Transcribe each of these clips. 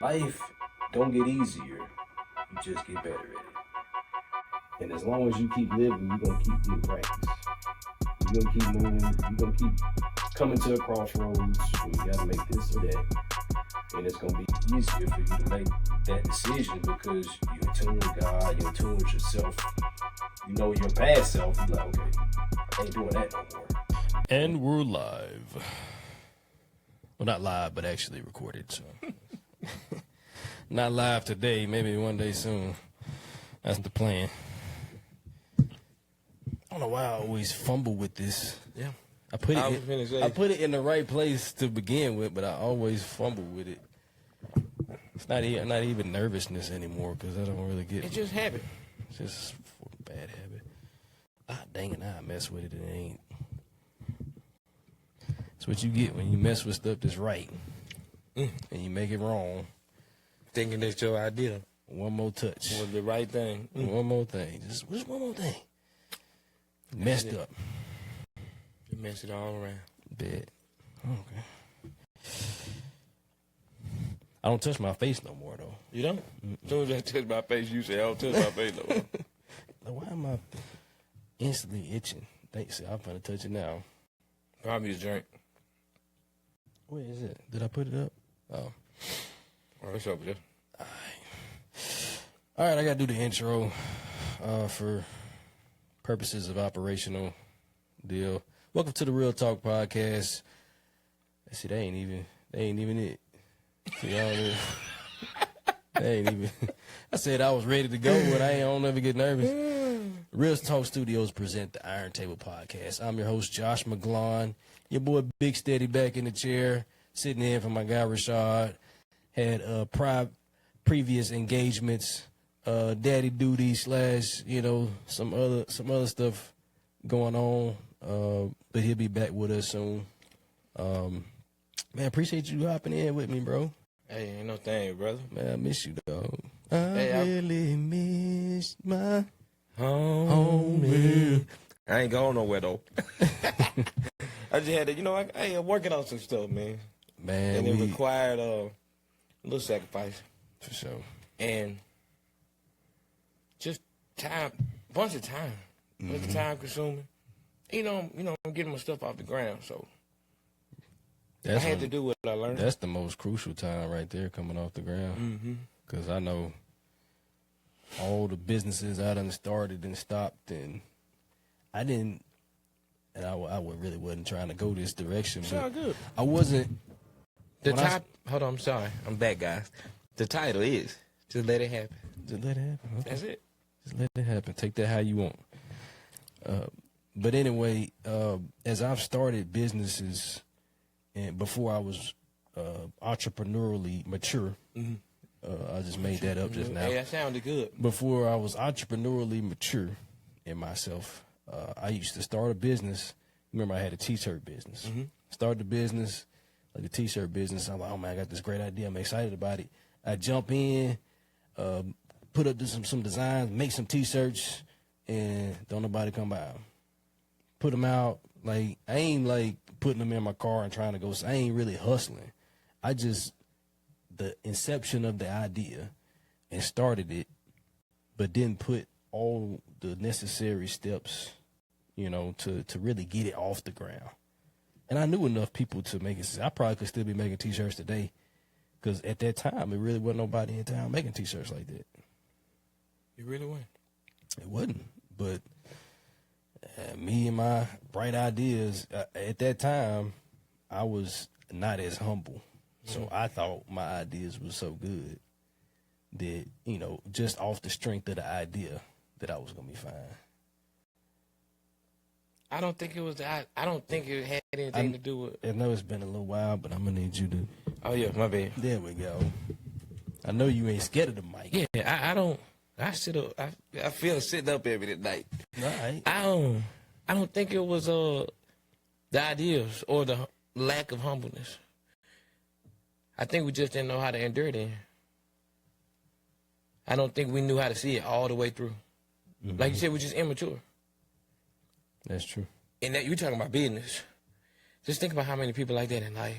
Life don't get easier. You just get better at it. And as long as you keep living, you're going to keep getting practice. You're going to keep moving. You're going to keep coming to a crossroads where you got to make this or that. And it's going to be easier for you to make that decision because you're in tune with God, you're in tune with yourself. You know your past self. You're like, okay, I ain't doing that no more. And we're live. Well, not live, but actually recorded. So, not live today. Maybe one day soon. That's the plan. I don't know why I always fumble with this. Yeah, I put it in the right place to begin with, but I always fumble with it. It's not even nervousness anymore because I don't really get. It's just habit. It's just a bad habit. Ah, dang it! I mess with it. It ain't. That's what you get when you mess with stuff that's right, and you make it wrong. Thinking that's your idea. One more touch. Was the right thing. One more thing. Just one more thing. Messed up. You messed it all around. Bad. Okay. I don't touch my face no more, though. You don't? As soon as I touch my face, you say, I don't touch my face no more. Why am I instantly itching? Thanks. I'm going to touch it now. Probably a drink. Where is it? Did I put it up? Oh, it's over there. All right, I got to do the intro for purposes of operational deal. Welcome to the Real Talk Podcast. See, they ain't even it. See, they ain't even. I said I was ready to go, but I don't ever get nervous. Real Talk Studios present the Iron Table Podcast. I'm your host, Josh McGlon. Your boy Big Steady back in the chair, sitting in for my guy Rashad. Had previous engagements, daddy duty / some other stuff going on. But he'll be back with us soon. Man, appreciate you hopping in with me, bro. Hey, ain't no thing, brother. Man, I miss you, dog. I really miss my homie. I ain't going nowhere, though. I just had to, I'm working on some stuff, man. Man, and it required a little sacrifice. For sure. And just time, bunch of time. Bunch of time consuming. I'm getting my stuff off the ground, so I had to do what I learned. That's the most crucial time right there, coming off the ground. Because I know all the businesses I done started and stopped, and I didn't, and I really wasn't trying to go this direction. It's all good. I wasn't. Hold on, I'm sorry. I'm back, guys. The title is Just Let It Happen. Just let it happen. Okay. That's it. Just let it happen. Take that how you want. But anyway, as I've started businesses, and before I was entrepreneurially mature, I just made that up just now. Hey, that sounded good. Before I was entrepreneurially mature in myself, I used to start a business. Remember, I had a T-shirt business. Started the business, like a T-shirt business. I'm like, oh man, I got this great idea. I'm excited about it. I jump in, put up some designs, make some T-shirts, and don't nobody come by them. Put them out. Like, I ain't like putting them in my car and trying to go. I ain't really hustling. I just, the inception of the idea and started it, but didn't put all the necessary steps, to really get it off the ground. And I knew enough people to make it. I probably could still be making T-shirts today, because at that time, it really wasn't nobody in town making T-shirts like that. You really wasn't? It wasn't. But me and my bright ideas, at that time, I was not as humble. So I thought my ideas were so good that, just off the strength of the idea, that I was going to be fine. I don't think it was. I don't think it had anything to do with. I know it's been a little while, but I'm going to need you to. Oh, yeah, my bad. There we go. I know you ain't scared of the mic. Yeah, I don't. I sit up. I feel sitting up every night. All right. I don't think it was the ideas or the lack of humbleness. I think we just didn't know how to endure it. I don't think we knew how to see it all the way through. Like you said, we're just immature. That's true. And that you're talking about business. Just think about how many people like that in life.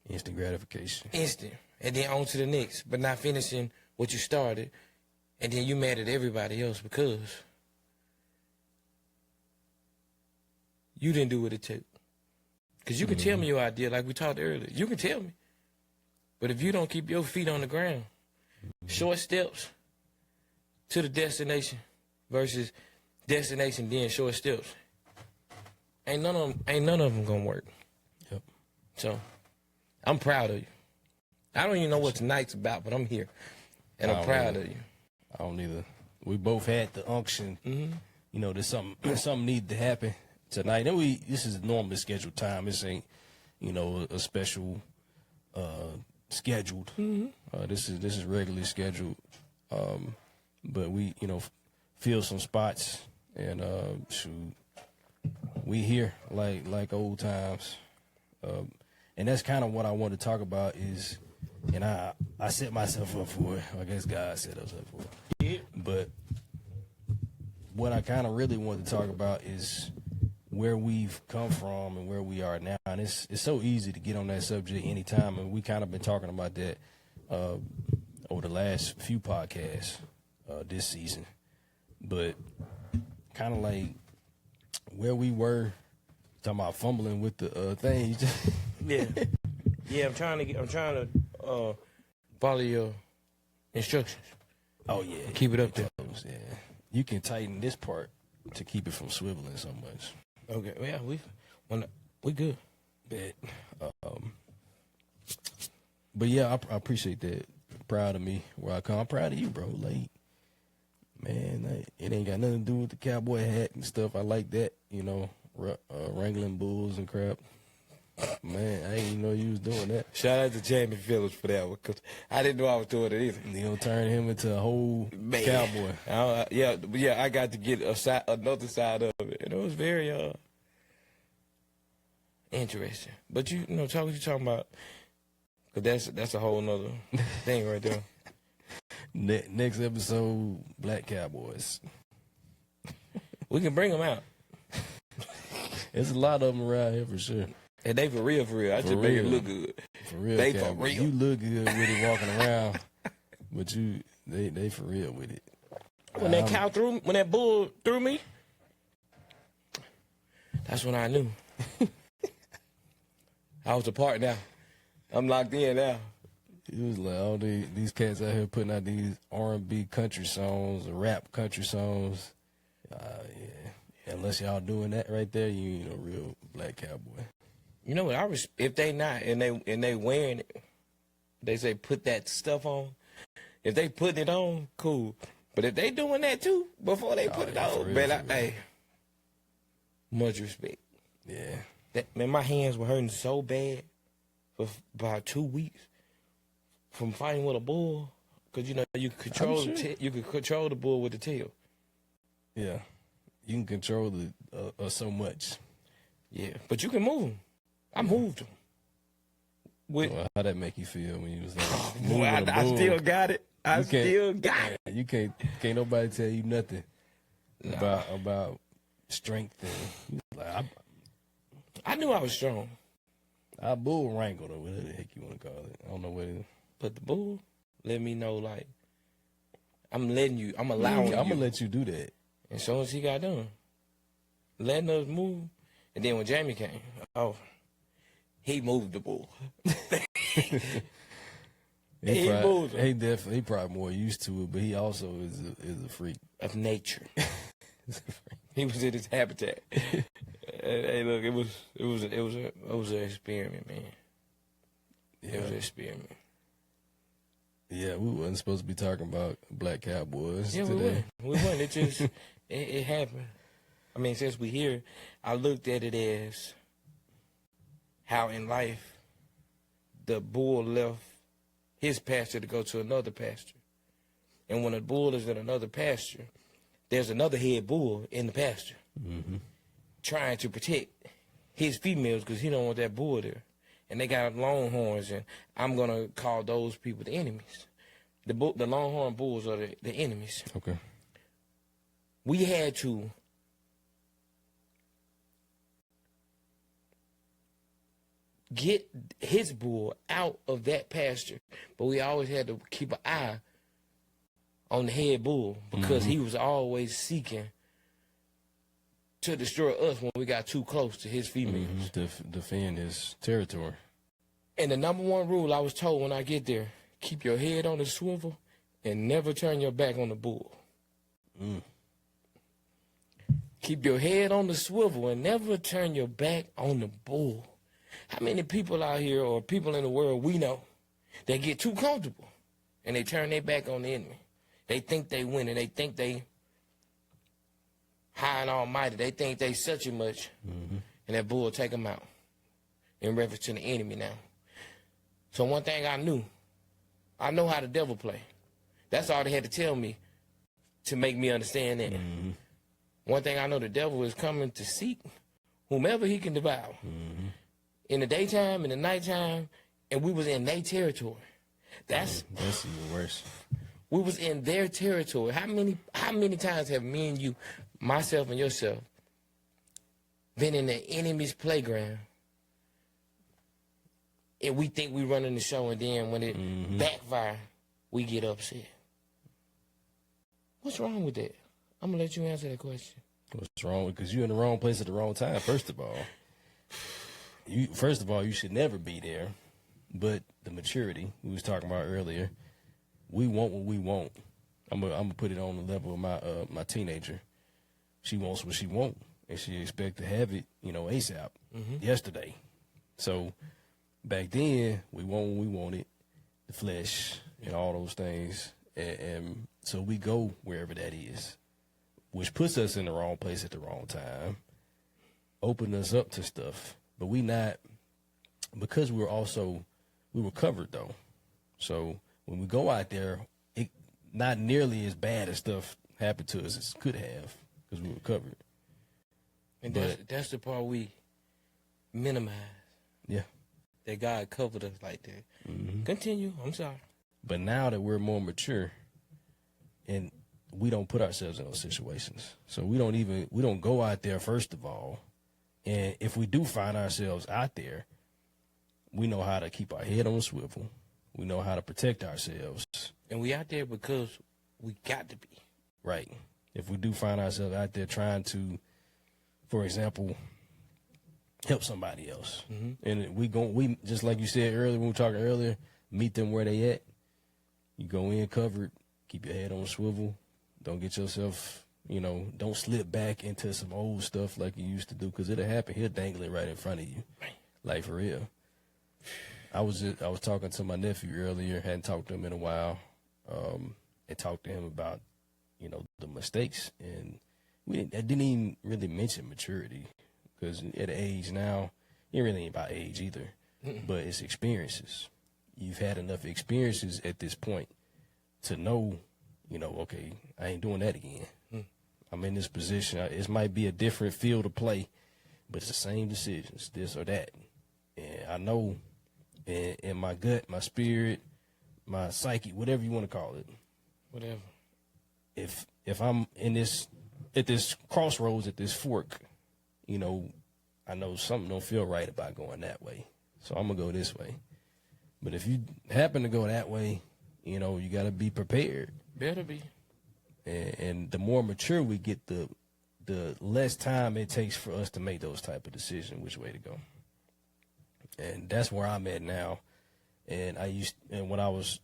Instant gratification. Instant. and then on to the next, but not finishing what you started, and then you mad at everybody else because you didn't do what it took. Because you can tell me your idea, like we talked earlier. You can tell me. But if you don't keep your feet on the ground, short steps to the destination versus destination then short steps, ain't none of them gonna work. Yep. So I'm proud of you. I don't even know what tonight's about, but I'm here, and I'm proud of you. I don't either. We both had the unction. You know, there's something needed to happen tonight, and this is normally scheduled time. This ain't, you know, a special scheduled. This is regularly scheduled. But we, you know, fill some spots, and shoot, we here like old times. And that's kind of what I want to talk about is, and I set myself up for it. I guess God set us up for it. Yeah. But what I kind of really want to talk about is where we've come from and where we are now. And it's so easy to get on that subject anytime, and we kind of been talking about that over the last few podcasts this season. But kind of like where we were, talking about fumbling with the thing. Yeah. I'm trying to follow your instructions. Oh yeah, Keep it up there. Yeah, you can tighten this part to keep it from swiveling so much. Okay, yeah, we good. But yeah, I appreciate that. Proud of me where I come. I'm proud of you, bro. Like, man, it ain't got nothing to do with the cowboy hat and stuff. I like that, you know, wrangling bulls and crap. Man, I didn't even know you was doing that. Shout out to Jamie Phillips for that one, because I didn't know I was doing it either. You know, turn him into a whole cowboy. Yeah, I got to get another side of it, and it was very interesting. But you know, talk what you talking about, because that's a whole nother thing right there. Next episode, Black Cowboys. We can bring them out. There's a lot of them around here for sure. And they for real. I just make it look good. For real, they cowboy. for real. You look good with it walking around, but they for real with it. When that bull threw me, that's when I knew. I was a part now. I'm locked in now. It was like all these cats out here putting out these R&B country songs, rap country songs. Yeah. Unless y'all doing that right there, you ain't no real black cowboy. You know what? If they not and they wearing it, they say put that stuff on. If they putting it on, cool. But if they doing that too before they put it on, man, hey, much respect. Yeah. Man, my hands were hurting so bad for about 2 weeks from fighting with a bull, because you know you can control the bull with the tail. Yeah, you can control the so much. Yeah, but you can move them. I moved them. How'd that make you feel when you was like, boy, I still got it. I still got it. You can't nobody tell you nothing about strength. And like, I knew I was strong. I bull wrangled, or whatever the heck you want to call it. I don't know what it is. But the bull let me know, like, I'm allowing you. I'm gonna let you do that. And so as he got done, letting us move, and then when Jamie came, he moved the bull. He probably more used to it, but he also is a freak of nature. He was in his habitat. Hey, look, it was an experiment, man. Yeah. It was an experiment. Yeah, we wasn't supposed to be talking about black cowboys today. We weren't. It just it happened. I mean, since we here, I looked at it as how in life the bull left his pasture to go to another pasture. And when a bull is in another pasture, there's another head bull in the pasture trying to protect his females because he don't want that bull there. And they got longhorns, and I'm going to call those people the enemies. The longhorn bulls are the enemies. Okay. We had to get his bull out of that pasture, but we always had to keep an eye on the head bull because he was always seeking to destroy us when we got too close to his females. Defend his territory. And the number one rule I was told when I get there, keep your head on the swivel and never turn your back on the bull. Keep your head on the swivel and never turn your back on the bull. How many people out here or people in the world we know that get too comfortable and they turn their back on the enemy? They think they win and they think they high and almighty. They think they such and much, and that bull take them out in reference to the enemy now. So one thing I know how the devil play. That's all they had to tell me to make me understand that. One thing I know, the devil is coming to seek whomever he can devour. In the daytime, in the nighttime, and we was in their territory. That's even worse. We was in their territory. How many times have me and you, myself and yourself, been in the enemy's playground, and we think we running the show, and then when it backfire, we get upset. What's wrong with that? I'm gonna let you answer that question. What's wrong? Because you're in the wrong place at the wrong time. First of all, you should never be there. But the maturity we was talking about earlier, we want what we want. I'm gonna put it on the level of my teenager. She wants what she want, and she expect to have it, ASAP, yesterday. So back then, we want what we wanted, the flesh and all those things, and so we go wherever that is, which puts us in the wrong place at the wrong time, open us up to stuff. But we not, because we were covered though. So when we go out there, it not nearly as bad as stuff happened to us as it could have, because we were covered. And that's the part we minimize. Yeah. That God covered us like that. Continue. I'm sorry. But now that we're more mature, and we don't put ourselves in those situations, so we don't go out there first of all. And if we do find ourselves out there, we know how to keep our head on a swivel. We know how to protect ourselves. And we out there because we got to be. Right. If we do find ourselves out there trying to, for example, help somebody else. And we just like you said earlier, when we were talking earlier, meet them where they at. You go in covered, keep your head on a swivel. Don't get yourself, don't slip back into some old stuff like you used to do, because it'll happen. He'll dangle it right in front of you. Like, for real. I was talking to my nephew earlier, hadn't talked to him in a while, and talked to him about, the mistakes. And I didn't even really mention maturity, because at age now, it really ain't about age either, but it's experiences. You've had enough experiences at this point to know, okay, I ain't doing that again. I'm in this position. It might be a different field of play, but it's the same decisions, this or that. And I know in my gut, my spirit, my psyche, whatever you want to call it. Whatever. If I'm at this crossroads, at this fork, I know something don't feel right about going that way. So I'm going to go this way. But if you happen to go that way, you got to be prepared. Better be. And the more mature we get, the less time it takes for us to make those type of decisions, which way to go. And that's where I'm at now. And when I was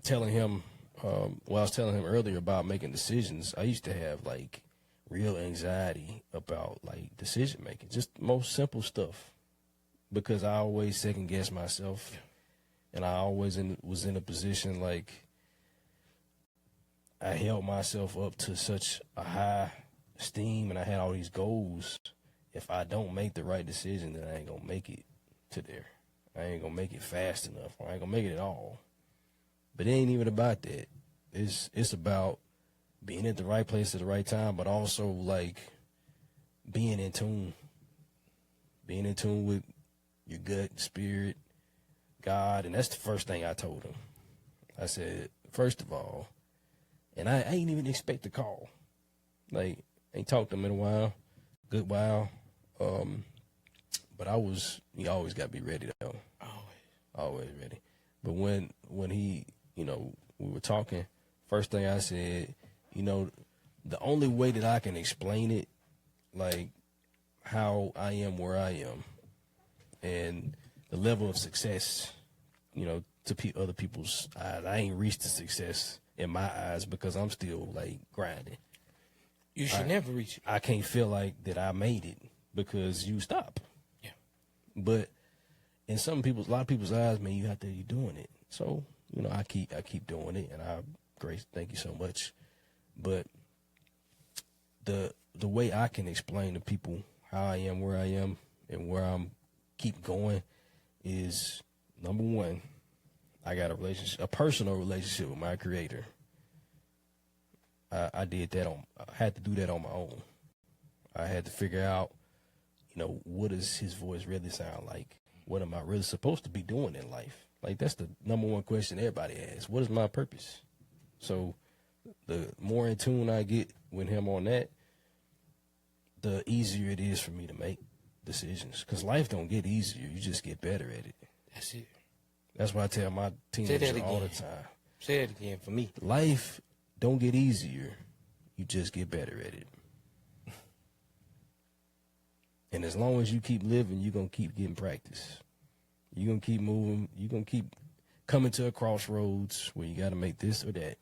telling him, I was telling him earlier about making decisions, I used to have like real anxiety about like decision making, just most simple stuff, because I always second guess myself, and I always was in a position like I held myself up to such a high esteem, and I had all these goals. If I don't make the right decision, then I ain't gonna make it to there. I ain't gonna make it fast enough, or I ain't gonna make it at all. But it ain't even about that. It's about being at the right place at the right time, but also like being in tune with your gut, spirit, God. And that's the first thing I told him. I said, first of all, and I ain't even expect a call. Like, ain't talked to him in a while, good while. But he always got to be ready though. Always ready. But when he, we were talking, first thing I said, the only way that I can explain it, like how I am where I am and the level of success, to other people's eyes. I ain't reached the success in my eyes because I'm still like grinding. You should never reach it. I can't feel like that I made it because you stop. Yeah. But in a lot of people's eyes, man, you're doing it. So, I keep doing it, and Grace, thank you so much. But the way I can explain to people how I am where I am and where I'm keep going is, number one, I got a personal relationship with my creator. I did that I had to do that on my own. I had to figure out, what does his voice really sound like? What am I really supposed to be doing in life? Like, that's the number one question everybody asks. What is my purpose? So the more in tune I get with him on that, the easier it is for me to make decisions. Because life don't get easier. You just get better at it. That's it. That's why I tell my teenagers all the time. Say that again for me. Life don't get easier. You just get better at it. And as long as you keep living, you're going to keep getting practice. You're going to keep moving. You're going to keep coming to a crossroads where you got to make this or that.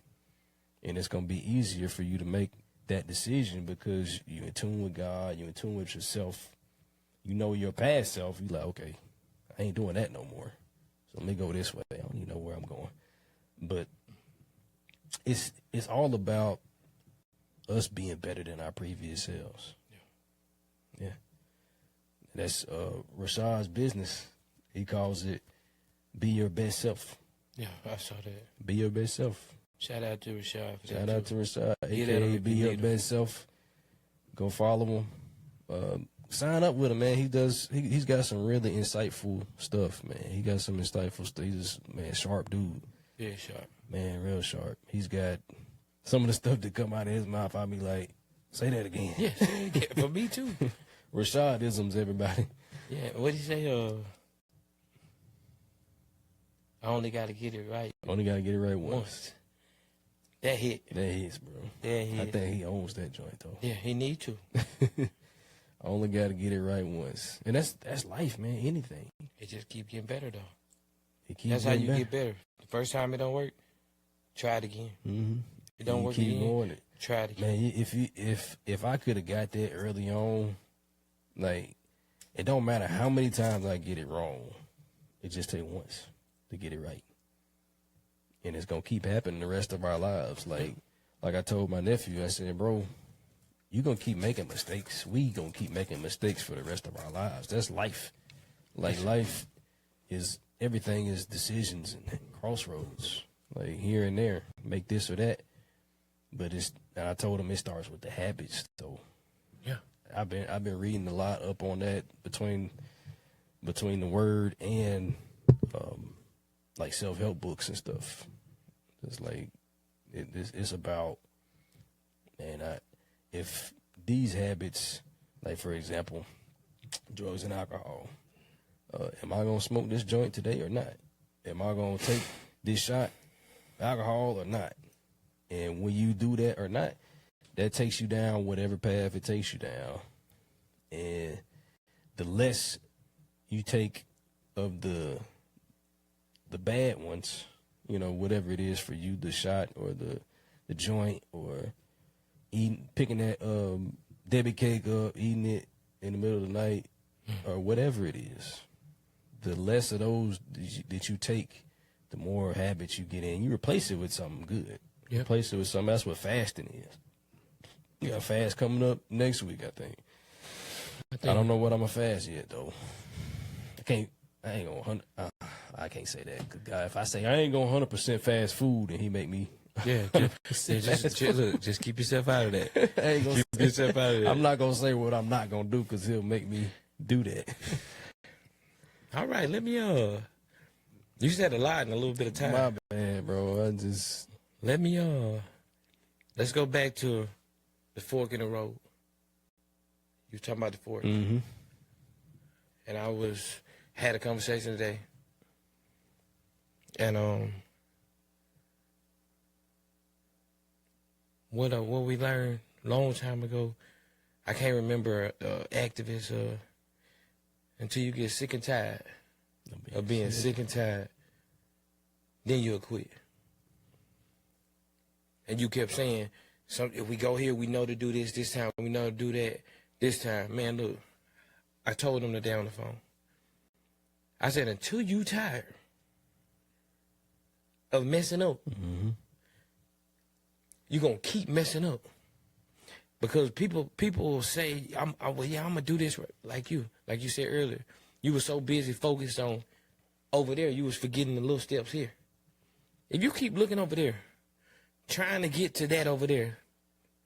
And it's going to be easier for you to make that decision because you're in tune with God. You're in tune with yourself. You know your past self. You're like, okay, I ain't doing that no more. So let me go this way. I don't even know where I'm going. But it's all about us being better than our previous selves. Yeah. That's Rashad's business. He calls it be your best self. Yeah, I saw that. Be your best self. Shout out to Rashad. Shout out to Rashad, a.k.a. Be Your Best Self. Go follow him. Sign up with him, man. He's got some really insightful stuff, man. He got some insightful stuff. He's just, man, sharp dude. Yeah, sharp. Man, real sharp. He's got some of the stuff that come out of his mouth. I be like, say that again. Yeah, say it again. For me, too. Rashad-isms, everybody. Yeah, what'd he say? I only got to get it right. Only got to get it right once. That hit. That hits, bro. That hit. I think he owns that joint, though. Yeah, he need to. I only got to get it right once. And that's life, man. Anything. It just keep getting better, though. That's how you get better. The first time it don't work, try it again. Mm-hmm. It don't work keep again, going it. try it again. Man, if I could have got that early on, like, it don't matter how many times I get it wrong. It just take once to get it right. And it's going to keep happening the rest of our lives. Like I told my nephew, I said, bro, you're going to keep making mistakes. We going to keep making mistakes for the rest of our lives. That's life. Like, life is, everything is decisions and crossroads. Like, here and there, make this or that. But and I told him it starts with the habits. So, yeah, I've been reading a lot up on that between the word and like self-help books and stuff. It's like it's about, man, if these habits, like for example, drugs and alcohol, am I gonna smoke this joint today or not? Am I gonna take this shot alcohol or not? And when you do that or not, that takes you down whatever path it takes you down. And the less you take of the bad ones, whatever it is for you, the shot or the joint or picking that Debbie cake up, eating it in the middle of the night or whatever it is, the less of those that you take, the more habits you get in. You replace it with something good. Yep. Replace it with something. That's what fasting is. You got fast coming up next week, I think. I don't know what I'm gonna fast yet though. I can't say that. Good God, if I say I ain't gonna 100% fast food, and he make me. Yeah, just keep yourself out of that. Keep yourself out of that. I'm not gonna say what I'm not gonna do because he'll make me do that. All right, let me. You said a lot in a little bit of time. My bad, bro. Let me. Let's go back to the fork in the road. You talking about the fork? Mm-hmm. and I had a conversation today, and what we learned a long time ago, I can't remember activists until you get sick and tired of being sick and tired, then you'll quit. And you kept saying, if we go here, we know to do this time, we know to do that this time. Man, look, I told them today on the phone. I said, until you tired of messing up, you're going to keep messing up. Because people will say, well, yeah, I'm going to do this like you said earlier. You were so busy focused on over there, you was forgetting the little steps here. If you keep looking over there, trying to get to that over there,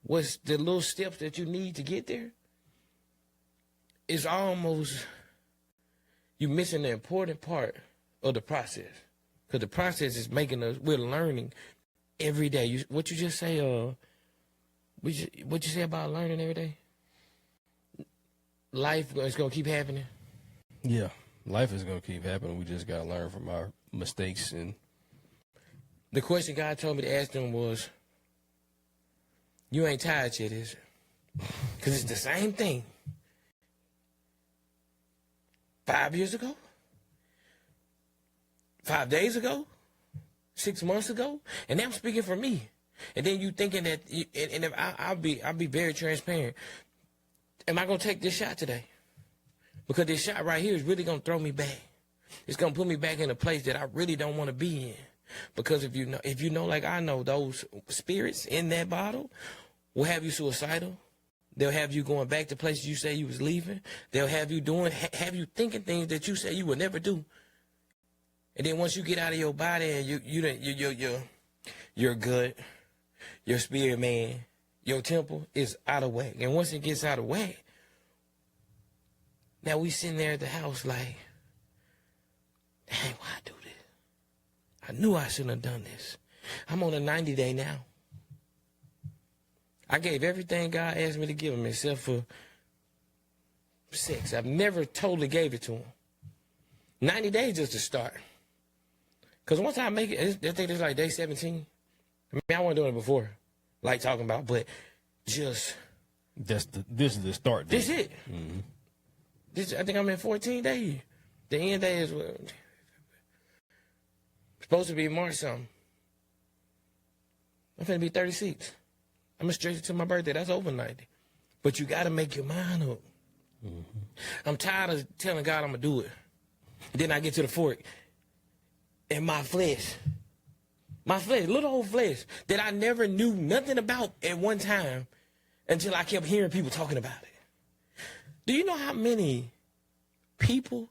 what's the little steps that you need to get there? It's almost you missing the important part of the process. Because the process is making us, we're learning every day. What you just say, what you say about learning every day? Life is going to keep happening. Yeah, life is going to keep happening. We just got to learn from our mistakes. And the question God told me to ask them was, you ain't tired yet, is it? Because it's the same thing. 5 years ago? 5 days ago? 6 months ago? And I'm speaking for me. And then you thinking that, and if I'll be very transparent. Am I going to take this shot today? Because this shot right here is really going to throw me back. It's going to put me back in a place that I really don't want to be in. Because if you know like I know, those spirits in that bottle will have you suicidal. They'll have you going back to places you say you was leaving. They'll have you have you thinking things that you say you would never do. And then once you get out of your body and your gut, your spirit, man, your temple is out of whack. And once it gets out of whack, now we sitting there at the house like, dang, why I do this? I knew I shouldn't have done this. I'm on a 90-day now. I gave everything God asked me to give him except for sex. I've never totally gave it to him. 90 days just to start. Because once I make it, I think it's like day 17. I mean, I wasn't doing it before, like talking about, but just. This is the start. This it. Mm-hmm. I think I'm in 14 days. The end day is supposed to be March something. I'm finna be 36. I'm straight to my birthday. That's over 90. But you got to make your mind up. Mm-hmm. I'm tired of telling God I'm going to do it. And then I get to the fork. And my flesh, little old flesh, that I never knew nothing about at one time until I kept hearing people talking about it. Do you know how many people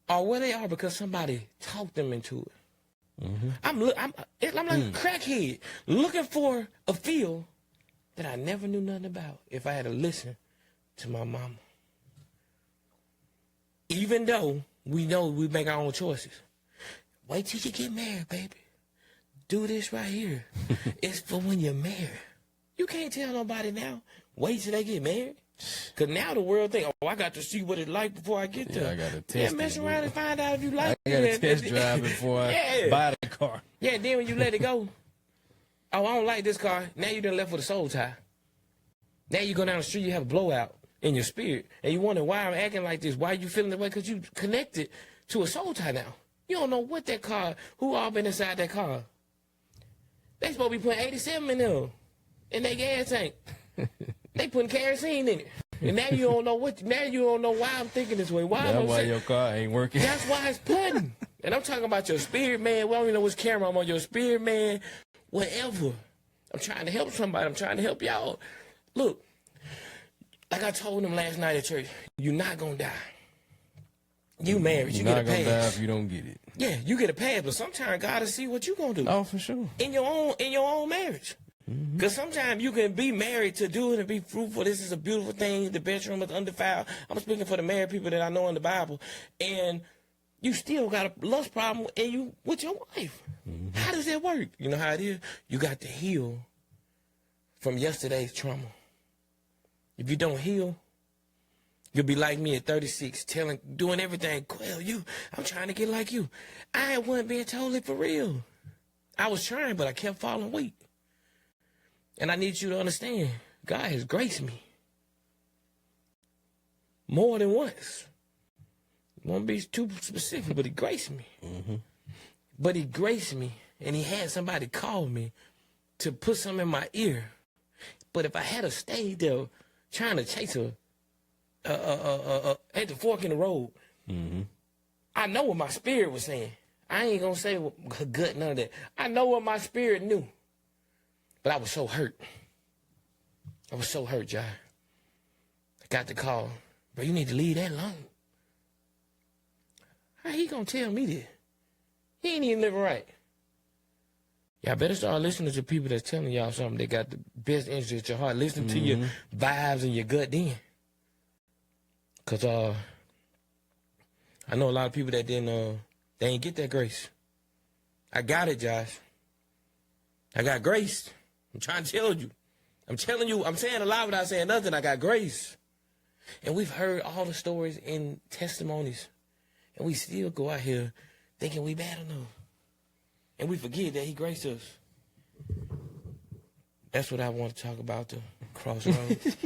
are where they are because somebody talked them into it? Mm-hmm. I'm like a crackhead looking for a field that I never knew nothing about if I had to listen to my mama. Even though we know we make our own choices. Wait till you get married, baby. Do this right here. It's for when you're married. You can't tell nobody now. Wait till they get married. Because now the world think, I got to see what it's like before I get there. I got to test mess around and find out if you like it. I got to test drive before I buy the car. Yeah, then when you let it go, I don't like this car. Now you done left with a soul tie. Now you go down the street, you have a blowout in your spirit. And you wonder why I'm acting like this. Why you feeling that way? Because you connected to a soul tie now. You don't know what that car, who all been inside that car. They supposed to be putting 87 in there. In their gas tank. They putting kerosene in it. And now you don't know why I'm thinking this way. That's why your car ain't working. That's why it's putting. And I'm talking about your spirit, man. We don't even know which camera I'm on. Your spirit, man. Whatever. I'm trying to help somebody. I'm trying to help y'all. Look, like I told them last night at church, you're not going to die. You married. You get a pass. You're not going to die if you don't get it. Yeah, you get a pass. But sometimes God will see what you going to do. Oh, for sure. In your own marriage. Because sometimes you can be married to do it and be fruitful. This is a beautiful thing. The bedroom is undefiled. I'm speaking for the married people that I know in the Bible. And you still got a lust problem with your wife. Mm-hmm. How does that work? You know how it is? You got to heal from yesterday's trauma. If you don't heal, You'll be like me at 36, doing everything. Quell, I'm trying to get like you. I wasn't being totally for real. I was trying, but I kept falling weak. And I need you to understand, God has graced me. More than once. Won't be too specific, but he graced me. Mm-hmm. But he graced me, and he had somebody call me to put something in my ear. But if I had stayed there trying to chase at the fork in the road, I know what my spirit was saying. I ain't gonna say gut, none of that. I know what my spirit knew. But I was so hurt. I was so hurt, Jai. I got the call. Bro, you need to leave that alone. How he gonna tell me that? He ain't even living right. Y'all better start listening to people that's telling y'all something. They got the best interest at your heart. Listen to your vibes and your gut then. Because I know a lot of people that didn't, they ain't get that grace. I got it, Josh. I got grace. I'm trying to tell you. I'm telling you, I'm saying a lot without saying nothing. I got grace. And we've heard all the stories and testimonies. And we still go out here thinking we bad enough. And we forget that he graced us. That's what I want to talk about, the crossroads.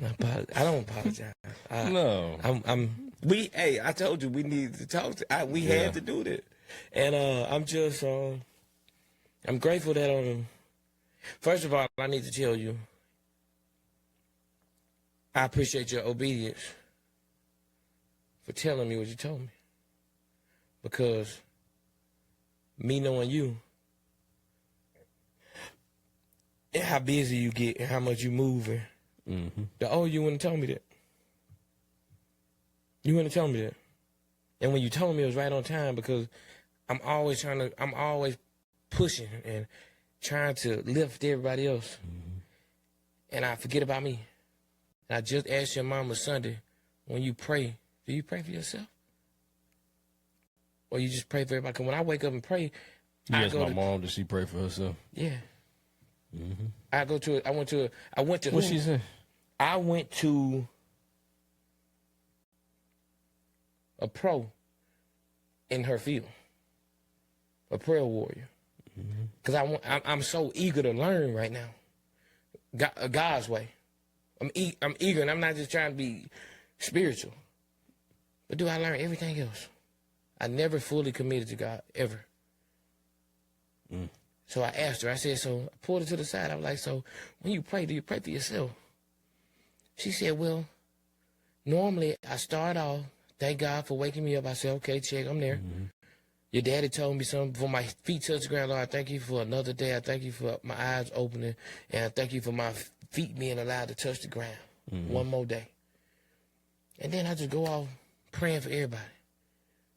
I don't apologize. No. I told you we needed to talk. We had to do that. And I'm just, I'm grateful that, first of all, I need to tell you, I appreciate your obedience for telling me what you told me. Because me knowing you and how busy you get and how much you moving, you wouldn't tell me that. You wouldn't tell me that. And when you told me, it was right on time, because I'm always pushing and trying to lift everybody else. And I forget about me. And I just asked your mama Sunday, when you pray, do you pray for yourself? Or you just pray for everybody? Because when I wake up and pray, I asked my mom, does she pray for herself? Yeah. I went to. What she say? I went to a pro in her field, a prayer warrior. Because I'm so eager to learn right now, God's way. I'm eager, and I'm not just trying to be spiritual. But do I learn everything else? I never fully committed to God, ever. So I asked her, I said, so I pulled her to the side. I was like, so when you pray, do you pray for yourself? She said, well, normally I start off, thank God for waking me up. I said, okay, check, I'm there. Your daddy told me something. Before my feet touch the ground, Lord, I thank you for another day. I thank you for my eyes opening. And I thank you for my feet being allowed to touch the ground. One more day. And then I just go off praying for everybody.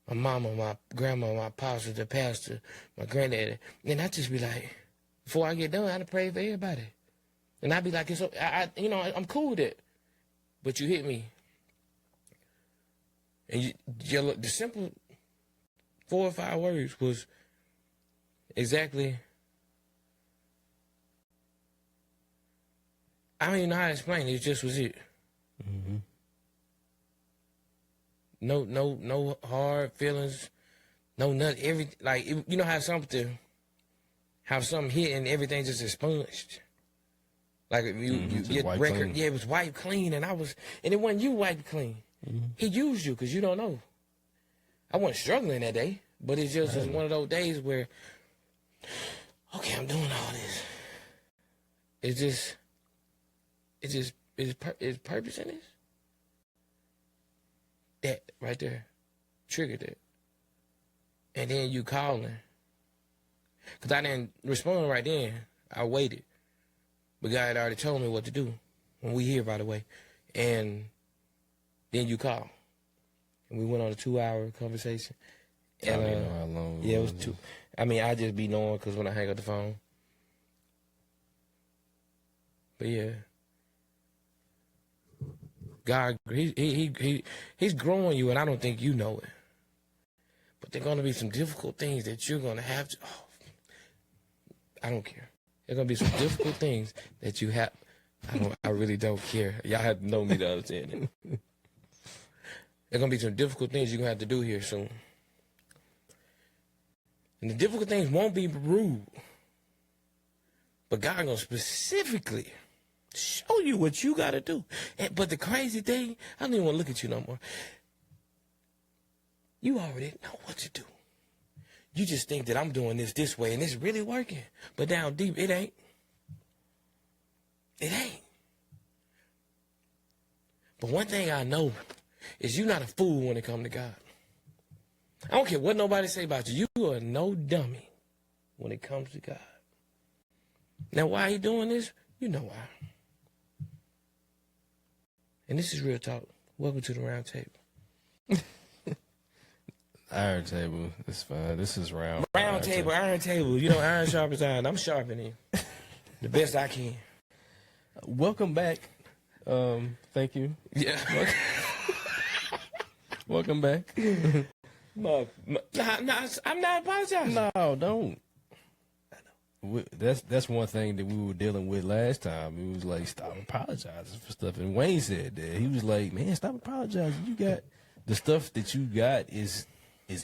My mama, my grandma, my pastor, the pastor, my granddaddy. And I just be like, before I get done, I pray for everybody. And I be like, I'm cool with it. But you hit me. And the simple 4 or 5 words was exactly, I don't even know how to explain it. It just was it. No hard feelings, no nothing. You know how something hit and everything just expunged. Like you get record, it was wiped clean, and it wasn't you wiped clean. He used you because you don't know. I wasn't struggling that day, but it's just one of those days where, okay, I'm doing all this. Is purpose in this? That right there triggered it. And then you calling. Because I didn't respond right then. I waited. But God had already told me what to do. When we here, by the way. And then you call. And we went on a 2-hour conversation. And, I didn't know how long it was 2. I mean, I just be knowing because when I hang up the phone. But yeah. God, he's growing you, and I don't think you know it. But there are going to be some difficult things that you're going to have to. I don't care. There are going to be some difficult things that you have. I really don't care. Y'all have to know me to understand it. There are going to be some difficult things you're going to have to do here soon. And the difficult things won't be rude. But God going to specifically show you what you got to do. But the crazy thing, I don't even want to look at you no more. You already know what to do. You just think that I'm doing this way and it's really working. But down deep, it ain't. It ain't. But one thing I know is you're not a fool when it comes to God. I don't care what nobody say about you. You are no dummy when it comes to God. Now, why he doing this? You know why. And this is real talk. Welcome to the round table. Iron table. It's fine. This is round. Round table, iron table. You know, iron sharpens iron. I'm sharpening the best I can. Welcome back. Thank you. Yeah. Welcome back. No, I'm not apologizing. No, don't. That's one thing that we were dealing with last time. It was like, stop apologizing for stuff. And Wayne said that. He was like, man, stop apologizing. You got the stuff that you got is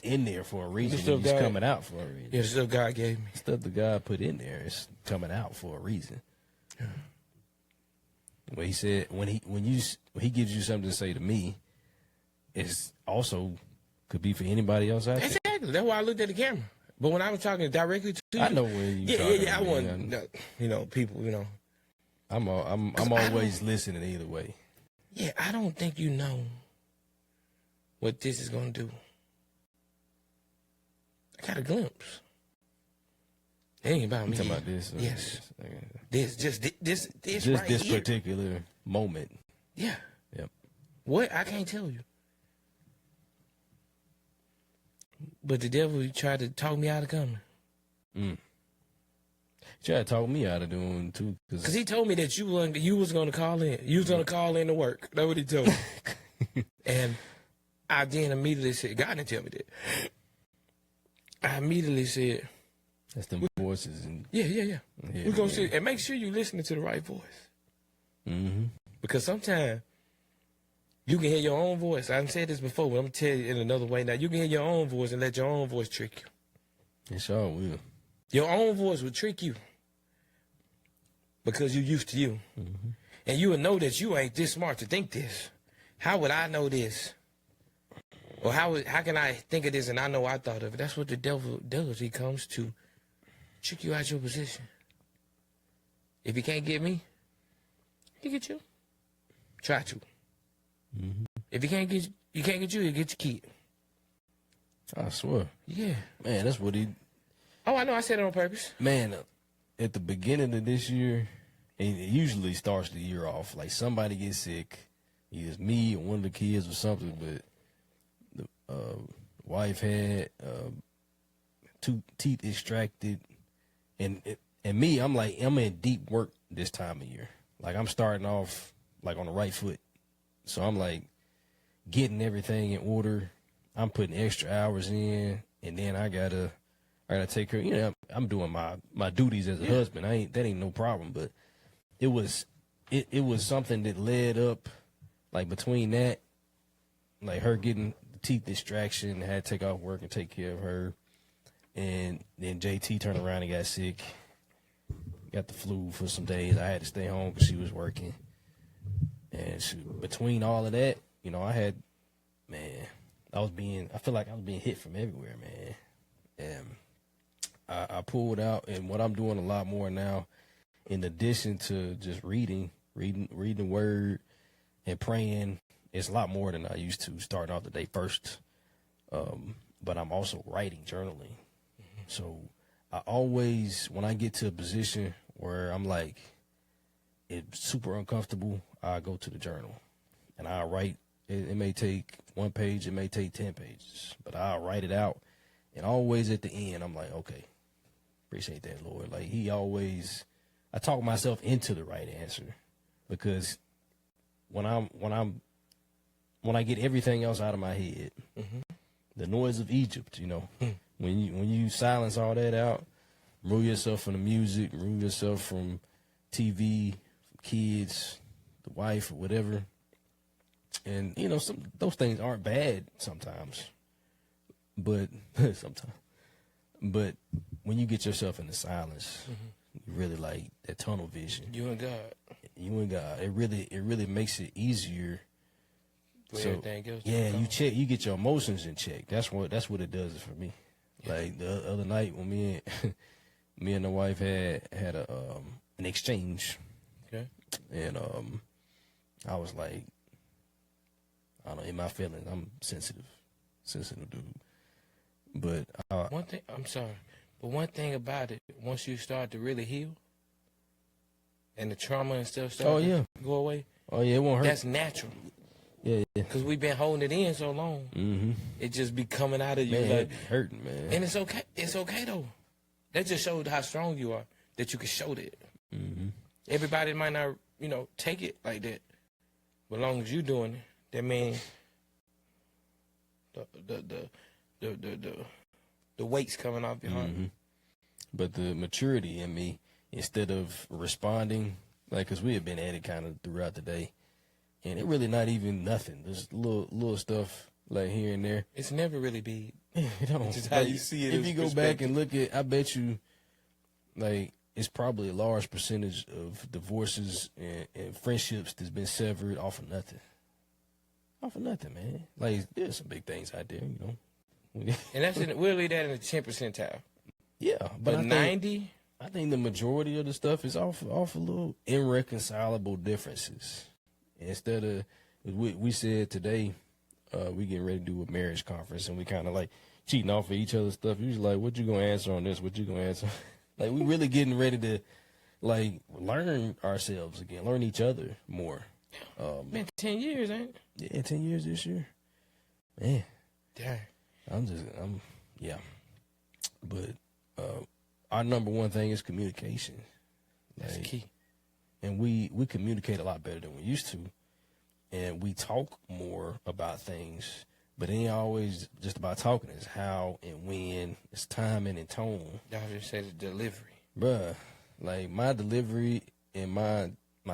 in there for a reason. It's coming out for a reason. Yeah, the stuff God gave me. Stuff that God put in there is coming out for a reason. Yeah. Well, he said when he gives you something to say to me, it's also could be for anybody else out there. Exactly. That's why I looked at the camera. But when I was talking directly to you, I know when you. Yeah. I want people. I'm always listening either way. Yeah, I don't think you know what this is gonna do. I got a glimpse. It ain't about me. You talking about this? Yes. This just right this here. particular moment. Yeah. Yep. What? I can't tell you. But the devil tried to talk me out of coming. He tried to talk me out of doing too. Because he told me that you was going to call in. You was going to call in to work. That's what he told me. And I then immediately said, God didn't tell me that. I immediately said, that's the voices. Yeah. We're going to see. And make sure you're listening to the right voice. Mm-hmm. Because sometimes you can hear your own voice. I've said this before, but I'm going to tell you in another way now. You can hear your own voice and let your own voice trick you. It sure will. Your own voice will trick you because you're used to you. Mm-hmm. And you will know that you ain't this smart to think this. How would I know this? Or how can I think of this and I know I thought of it? That's what the devil does. He comes to trick you out your position. If he can't get me, he'll get you. Try to. Mm-hmm. If he can't get you, he'll get your kid. I swear. Yeah. Man, that's what he... Oh, I know. I said it on purpose. Man, at the beginning of this year, and it usually starts the year off, like somebody gets sick, either me or one of the kids or something, but the wife had 2 teeth extracted, and me, I'm in deep work this time of year. Like I'm starting off like on the right foot, so I'm like getting everything in order. I'm putting extra hours in, and then I gotta take care. I'm doing my duties as a husband. That ain't no problem. But it was something that led up, like between that, like her getting the teeth extraction, had to take off work and take care of her, and then JT turned around and got sick, got the flu for some days. I had to stay home because she was working, and between all of that, I feel like I was being hit from everywhere, man. And I pulled out, and what I'm doing a lot more now, in addition to just reading the word and praying, it's a lot more than I used to starting off the day first. But I'm also writing, journaling. Mm-hmm. So I always, when I get to a position where I'm like, it's super uncomfortable, I go to the journal and I write. It may take 1 page, it may take 10 pages, but I'll write it out. And always at the end, I'm like, okay, appreciate that, Lord. Like I talk myself into the right answer, because when I get everything else out of my head, mm-hmm. the noise of Egypt, when you silence all that out, remove yourself from the music, remove yourself from TV, from kids, the wife, or whatever, And you know, those things aren't bad sometimes, but sometimes. But when you get yourself in the silence, you really like that tunnel vision. You and God. You and God. It really makes it easier. For everything else. Yeah, you get your emotions in check. That's what it does for me. Yeah. Like the other night when me and the wife had an exchange. Okay. And I was like, I don't know, in my feelings, I'm sensitive dude. But one thing, I'm sorry, but one thing about it, once you start to really heal, and the trauma and stuff start to go away. Oh yeah, it won't hurt. That's natural. Yeah. Because we've been holding it in so long. Mm-hmm. It just be coming out of you. Man, like, it hurting, man. And it's okay. It's okay though. That just shows how strong you are. That you can show that. Mm-hmm. Everybody might not, take it like that. But as long as you doing it, that means the weight's coming off your heart. Mm-hmm. But the maturity in me, instead of responding, like, because we had been at it kind of throughout the day, and it really not even nothing. There's little stuff like here and there. It's never really big. It's just how you see it. If you go back and look at, I bet you, like, it's probably a large percentage of divorces and friendships that's been severed off of nothing. Off of nothing, man. Like, there's some big things out there, And that's we'll leave that in the 10th percentile. Yeah, but 90. I think the majority of the stuff is off a little irreconcilable differences. Instead of we said today, we getting ready to do a marriage conference, and we kind of like cheating off of each other's stuff. Usually, like, what you gonna answer on this? What you gonna answer? Like, we really getting ready to like learn ourselves again, learn each other more. Been 10 years, ain't it? Yeah, 10 years this year. Man, dang. Yeah. But our number one thing is communication. That's key. And we communicate a lot better than we used to. And we talk more about things, but it ain't always just about talking. It's how and when. It's timing and tone. Y'all just said the delivery. Bruh, like, my delivery and my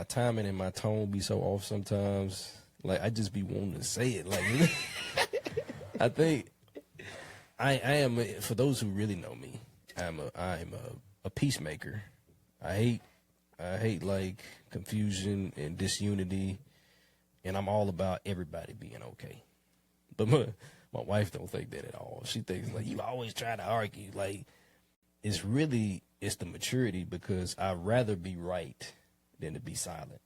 timing and my tone be so off sometimes. Like, I just be wanting to say it. Like, I think I am, for those who really know me, I am a peacemaker. I hate like confusion and disunity, and I'm all about everybody being okay. But my wife don't think that at all. She thinks, like, you always try to argue. Like, it's the maturity, because I'd rather be right than to be silent.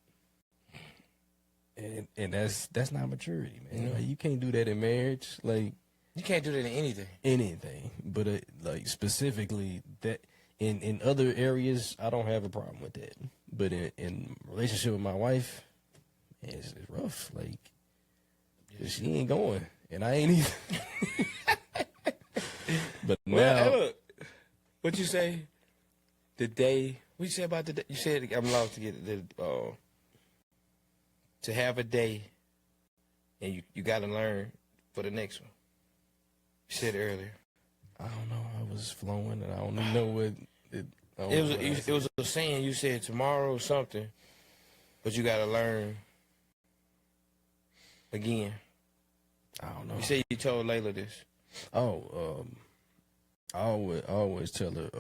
And that's not maturity, man. Mm-hmm. Like, you can't do that in marriage. Like, you can't do that in anything. Anything, but like specifically that in other areas, I don't have a problem with that. But in relationship with my wife, man, it's rough. Like, she ain't going, and I ain't either. But now, hey, look, what you say? The day. What you say about the day? You said I'm lost to get to have a day, and you got to learn for the next one. You said it earlier. I don't know. I was flowing, and I don't even know what it. It was a saying. You said tomorrow or something, but you got to learn again. I don't know. You said you told Layla this. Oh, I always tell her,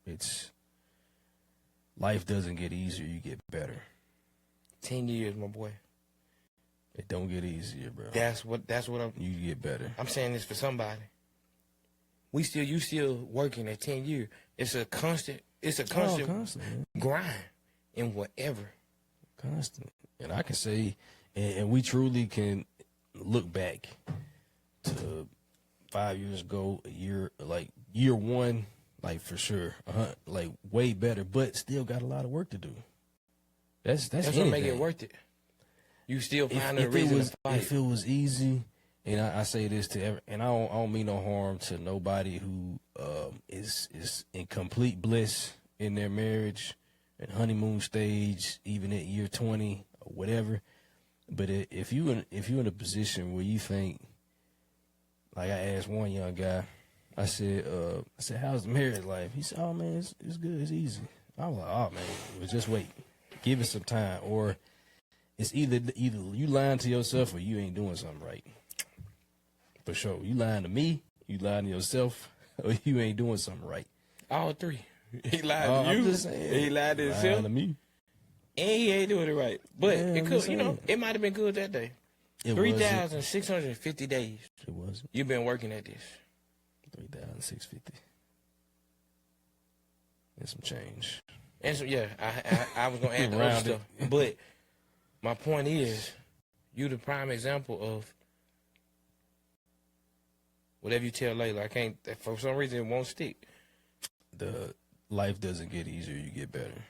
it's life doesn't get easier, you get better. 10 years, my boy. It don't get easier, bro. That's what I'm. You get better. I'm saying this for somebody. You still working at 10 years. It's a constant grind in whatever. Constant. And I can say, and we truly can look back to 5 years ago, year one, like, for sure, like, way better, but still got a lot of work to do. That's what make it worth it. You still find a reason to fight. If it was easy, and I say this to and I don't mean no harm to nobody who is in complete bliss in their marriage and honeymoon stage, even at year 20 or whatever. But if you in a position where you think, like, I asked one young guy, I said, how's the marriage life? He said, oh man, it's good, it's easy. I was like, oh man, well, just wait. Give it some time, or it's either you lying to yourself or you ain't doing something right. For sure, you lying to me, you lying to yourself, or you ain't doing something right. All three. He lied to I'm you. just saying, He lied to himself. Lying to me. And he ain't doing it right. But Yeah, it I'm could, just you know, saying. it might have been good that day. It 3,650 days. It wasn't. You've been working at this. 3,650. And some change. And so, yeah, I was going to add the other Round stuff. But my point is, you the prime example of whatever you tell Layla, I can't, for some reason, it won't stick. The life doesn't get easier, you get better.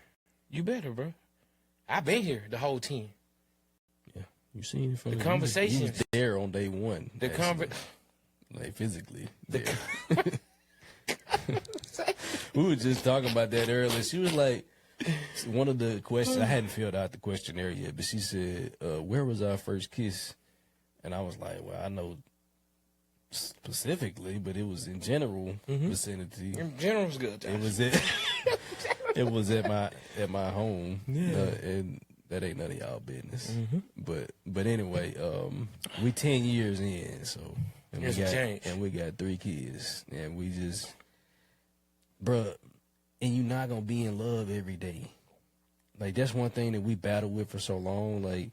You better, bro. I've been here, the whole team. Yeah, you seen it from The you conversations. was there on day one. The like physically. The We were just talking about that earlier. She was like, one of the questions, I hadn't filled out the questionnaire yet, but she said, where was our first kiss? And I was like, well, I know specifically, but it was in general vicinity. In general, was good. It was at it was at my home, and that ain't none of y'all business. But anyway, we 10 years in, so and we got 3 kids, and we just, bruh, and you're not gonna be in love every day. Like that's one thing that we battled with for so long, like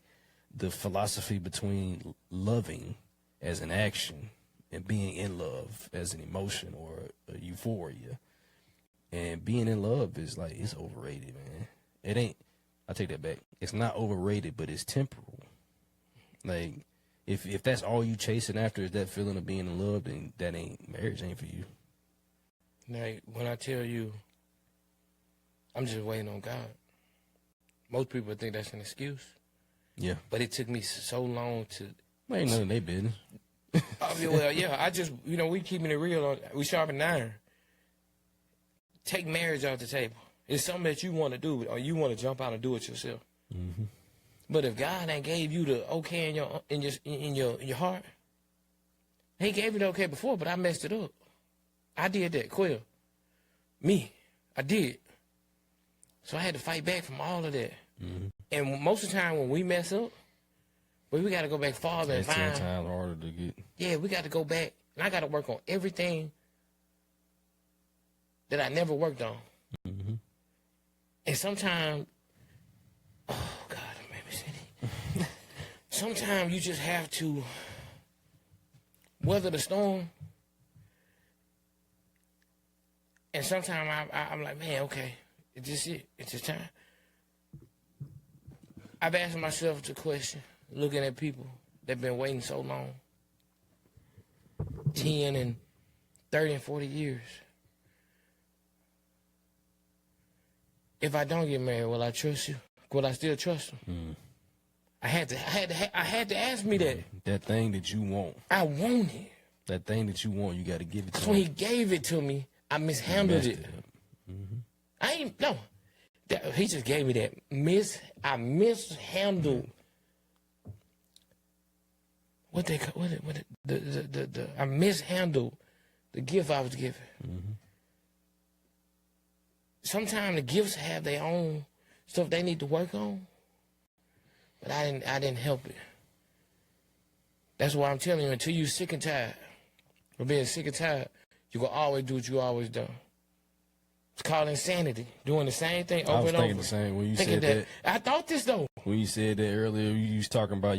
the philosophy between loving as an action and being in love as an emotion or a euphoria. And being in love is like, it's overrated, man. It ain't, I take that back. It's not overrated, but it's temporal. Like, if that's all you chasing after is that feeling of being in love, then that ain't, marriage ain't for you. Like, when I tell you, I'm just waiting on God. Most people think that's an excuse. Yeah. But it took me so long to. Well, ain't none of their business. Well, yeah, I just, we keeping it real. We sharpen iron. Take marriage off the table. It's something that you want to do, or you want to jump out and do it yourself. But if God ain't gave you the okay in your heart, He gave you the okay before, but I messed it up. I did that, Quill. I did. So I had to fight back from all of that. And most of the time when we mess up, we got to go back farther and It's find. 10 times harder to get. Yeah, we got to go back, and I got to work on everything that I never worked on. And sometimes, oh God, it made me sick. Sometimes you just have to weather the storm. And sometimes I'm like, man, okay, it's just it. It's just time. I've asked myself the question, looking at people that been waiting so long, 10 and 30 and 40 years. If I don't get married, will I trust you? Will I still trust him? I had to ask me that. That thing that you want. I want it. That thing that you want, you got to give it to So him. when he gave it to me, I mishandled it. I ain't, no. He just gave me that. I mishandled. I mishandled the gift I was given. Sometimes the gifts have their own stuff they need to work on, but I didn't help it. That's why I'm telling you, until you're sick and tired of being sick and tired, you will always do what you always done. It's called insanity, doing the same thing over and over. I was thinking the same when you said that. I thought this though. When you said that earlier, you was talking about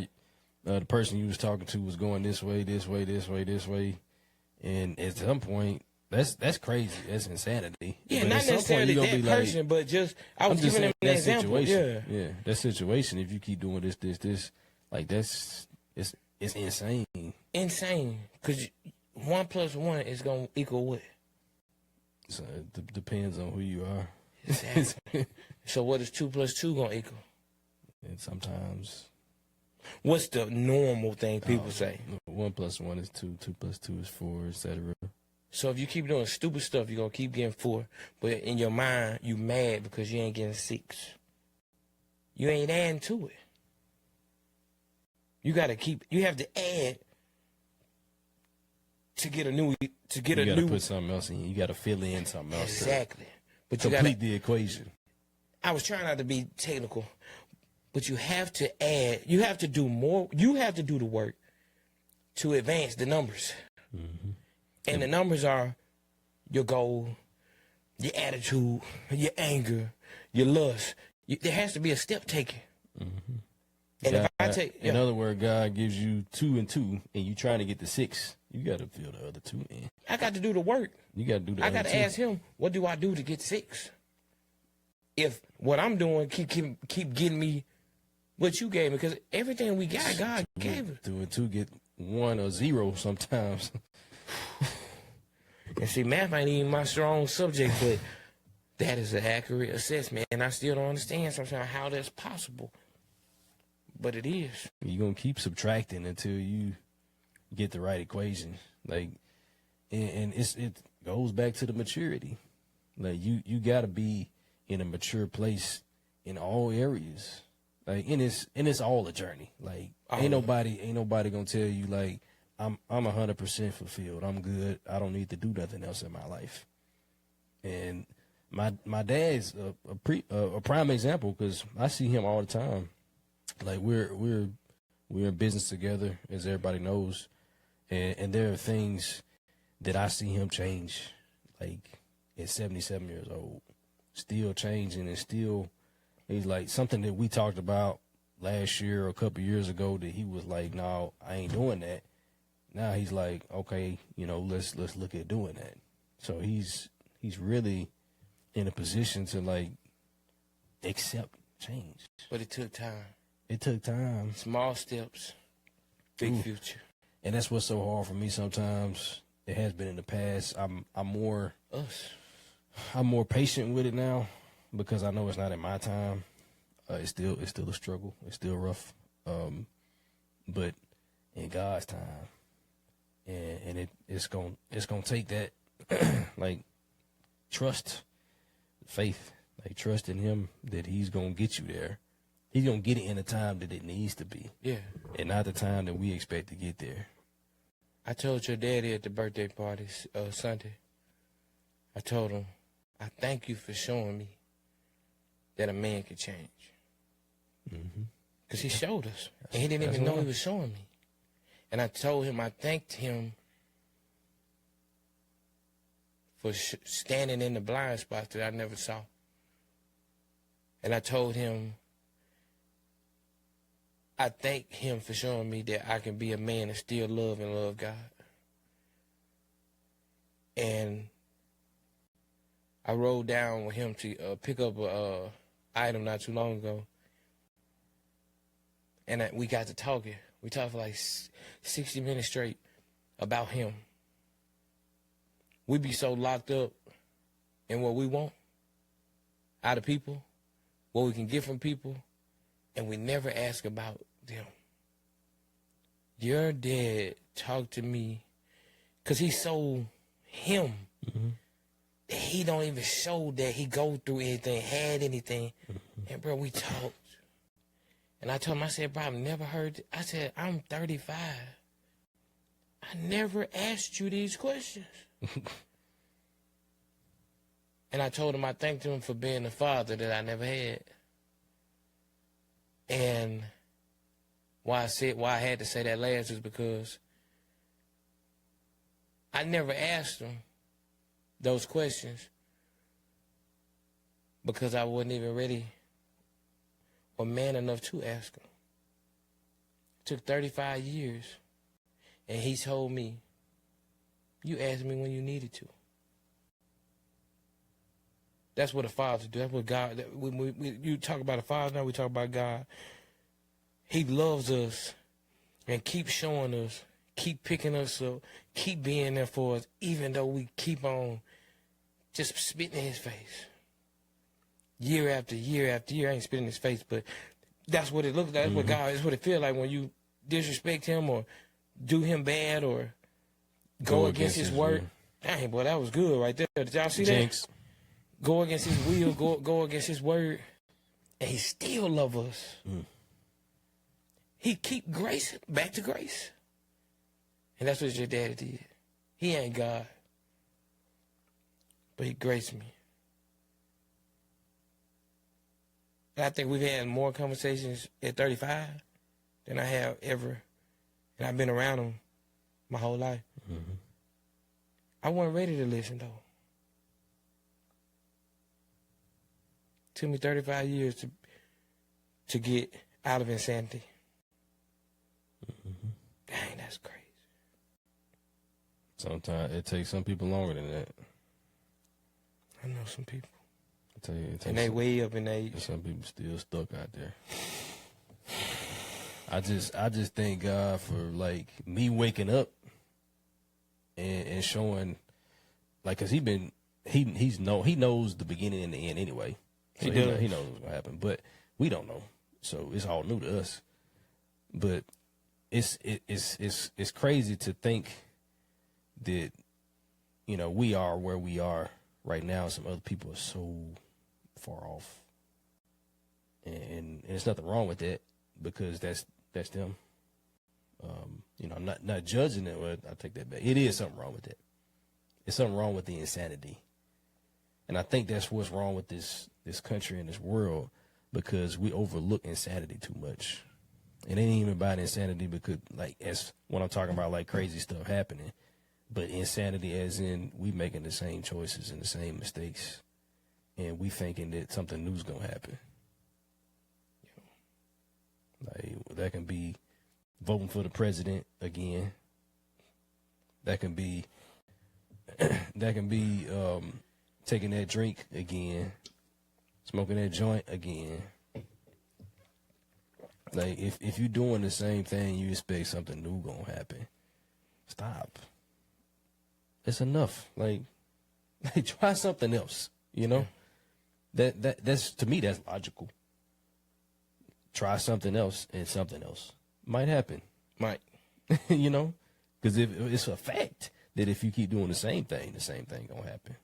the person you was talking to was going this way, this way, this way, this way, and at some point, that's crazy. That's insanity. Yeah, but not necessarily that person, but just I was giving them an example. Yeah, that situation. If you keep doing this, like it's insane. Insane, because 1 + 1 is gonna equal what? So it depends on who you are. Exactly. So what is 2 + 2 gonna equal? And sometimes. What's the normal thing people say? 1 + 1 is 2. 2 + 2 is 4, etc. So if you keep doing stupid stuff, you're gonna keep getting 4. But in your mind, you mad because you ain't getting 6. You ain't adding to it. You have to add to get a new. You gotta put something else in. You gotta fill in something else. Exactly. But complete the equation. I was trying not to be technical, but you have to add, you have to do more, you have to do the work to advance the numbers. Mm-hmm. And the numbers are your goal, your attitude, your anger, your lust. There has to be a step taken. Mm-hmm. And God, if I take, in other words, God gives you 2 and 2, and you trying to get the 6. You got to fill the other 2 in. I got to do the work. You got to do the I other 2. got to ask him, what do I do to get 6? If what I'm doing keep getting me what you gave me, because everything we got, God gave us. 2 and 2 get 1 or 0 sometimes. And see, math ain't even my strong subject, but that is an accurate assessment, and I still don't understand sometimes how that's possible. But it is. You're going to keep subtracting until you get the right equation. Like, and it goes back to the maturity. Like, you got to be in a mature place in all areas. Like, and it's all a journey. Like, ain't nobody going to tell you, like, I'm 100% fulfilled. I'm good. I don't need to do nothing else in my life. And my dad's a prime example, because I see him all the time. Like, we're in business together, as everybody knows, and there are things that I see him change, like at 77 years old, still changing, and still, he's like, something that we talked about last year or a couple years ago that he was like, no, I ain't doing that. Now he's like, okay, let's look at doing that. So he's really in a position to, like, accept change. But it took time. It took time. Small steps, big future. And that's what's so hard for me sometimes. It has been in the past. I'm more patient with it now, because I know it's not in my time. It's still a struggle. It's still rough. But in God's time, and it's gonna take that like trust, faith, like trust in Him that He's gonna get you there. He's going to get it in the time that it needs to be. Yeah. And not the time that we expect to get there. I told your daddy at the birthday party Sunday, I told him, I thank you for showing me that a man can change. Because he showed us. And he didn't even know he was showing me. And I told him I thanked him for standing in the blind spots that I never saw. And I told him, I thank him for showing me that I can be a man and still love God. And I rode down with him to pick up a item not too long ago. And we got to talking. We talked for like 60 minutes straight about him. We be so locked up in what we want out of people, what we can get from people, and we never ask about them. Your dad talked to me because he's so him that he don't even show that he go through anything, had anything. And, bro, we talked. And I told him, I said, bro, I've never heard, I said, I'm 35. I never asked you these questions. And I told him I thanked him for being the father that I never had. And why I had to say that last is because I never asked him those questions because I wasn't even ready or man enough to ask him. It took 35 years, and he told me, you asked me when you needed to. That's what a father do. That's what God, you talk about a father, now we talk about God. He loves us and keeps showing us, keep picking us up, keep being there for us, even though we keep on just spitting in his face. Year after year after year, I ain't spitting in his face, but that's what it looks like. That's what God, that's what it feels like when you disrespect him or do him bad or go against his word. Dang, boy, that was good right there. Did y'all see that? Go against his will, go against his word, and he still love us. He keep grace back to grace. And that's what your daddy did. He ain't God, but he graced me. I think we've had more conversations at 35 than I have ever, and I've been around them my whole life. Mm-hmm. I wasn't ready to listen, though. Took me 35 years to get out of insanity. Mm-hmm. Dang, that's crazy. Sometimes it takes some people longer than that. I know some people. I tell you, it takes And they way up in age. some people still stuck out there. I just thank God for like me waking up and showing, like, cause he knows the beginning and the end anyway. So he knows what's gonna happen, but we don't know, so it's all new to us. But it's crazy to think that, you know, we are where we are right now. Some other people are so far off, and there's nothing wrong with that because that's them. You know, I'm not judging it. But I take that back. It is something wrong with that. It's something wrong with the insanity, and I think that's what's wrong with this country and this world, because we overlook insanity too much. It ain't even about insanity because, like, as when I'm talking about like crazy stuff happening, but insanity as in we making the same choices and the same mistakes, and we thinking that something new's gonna happen. Like, that can be voting for the president again. That can be taking that drink again, smoking that joint again. Like, if you're doing the same thing, you expect something new gonna happen. Stop. It's enough. Like try something else. You know, that's to me that's logical. Try something else, and something else might happen. Might. You know, because if it's a fact that if you keep doing the same thing gonna happen.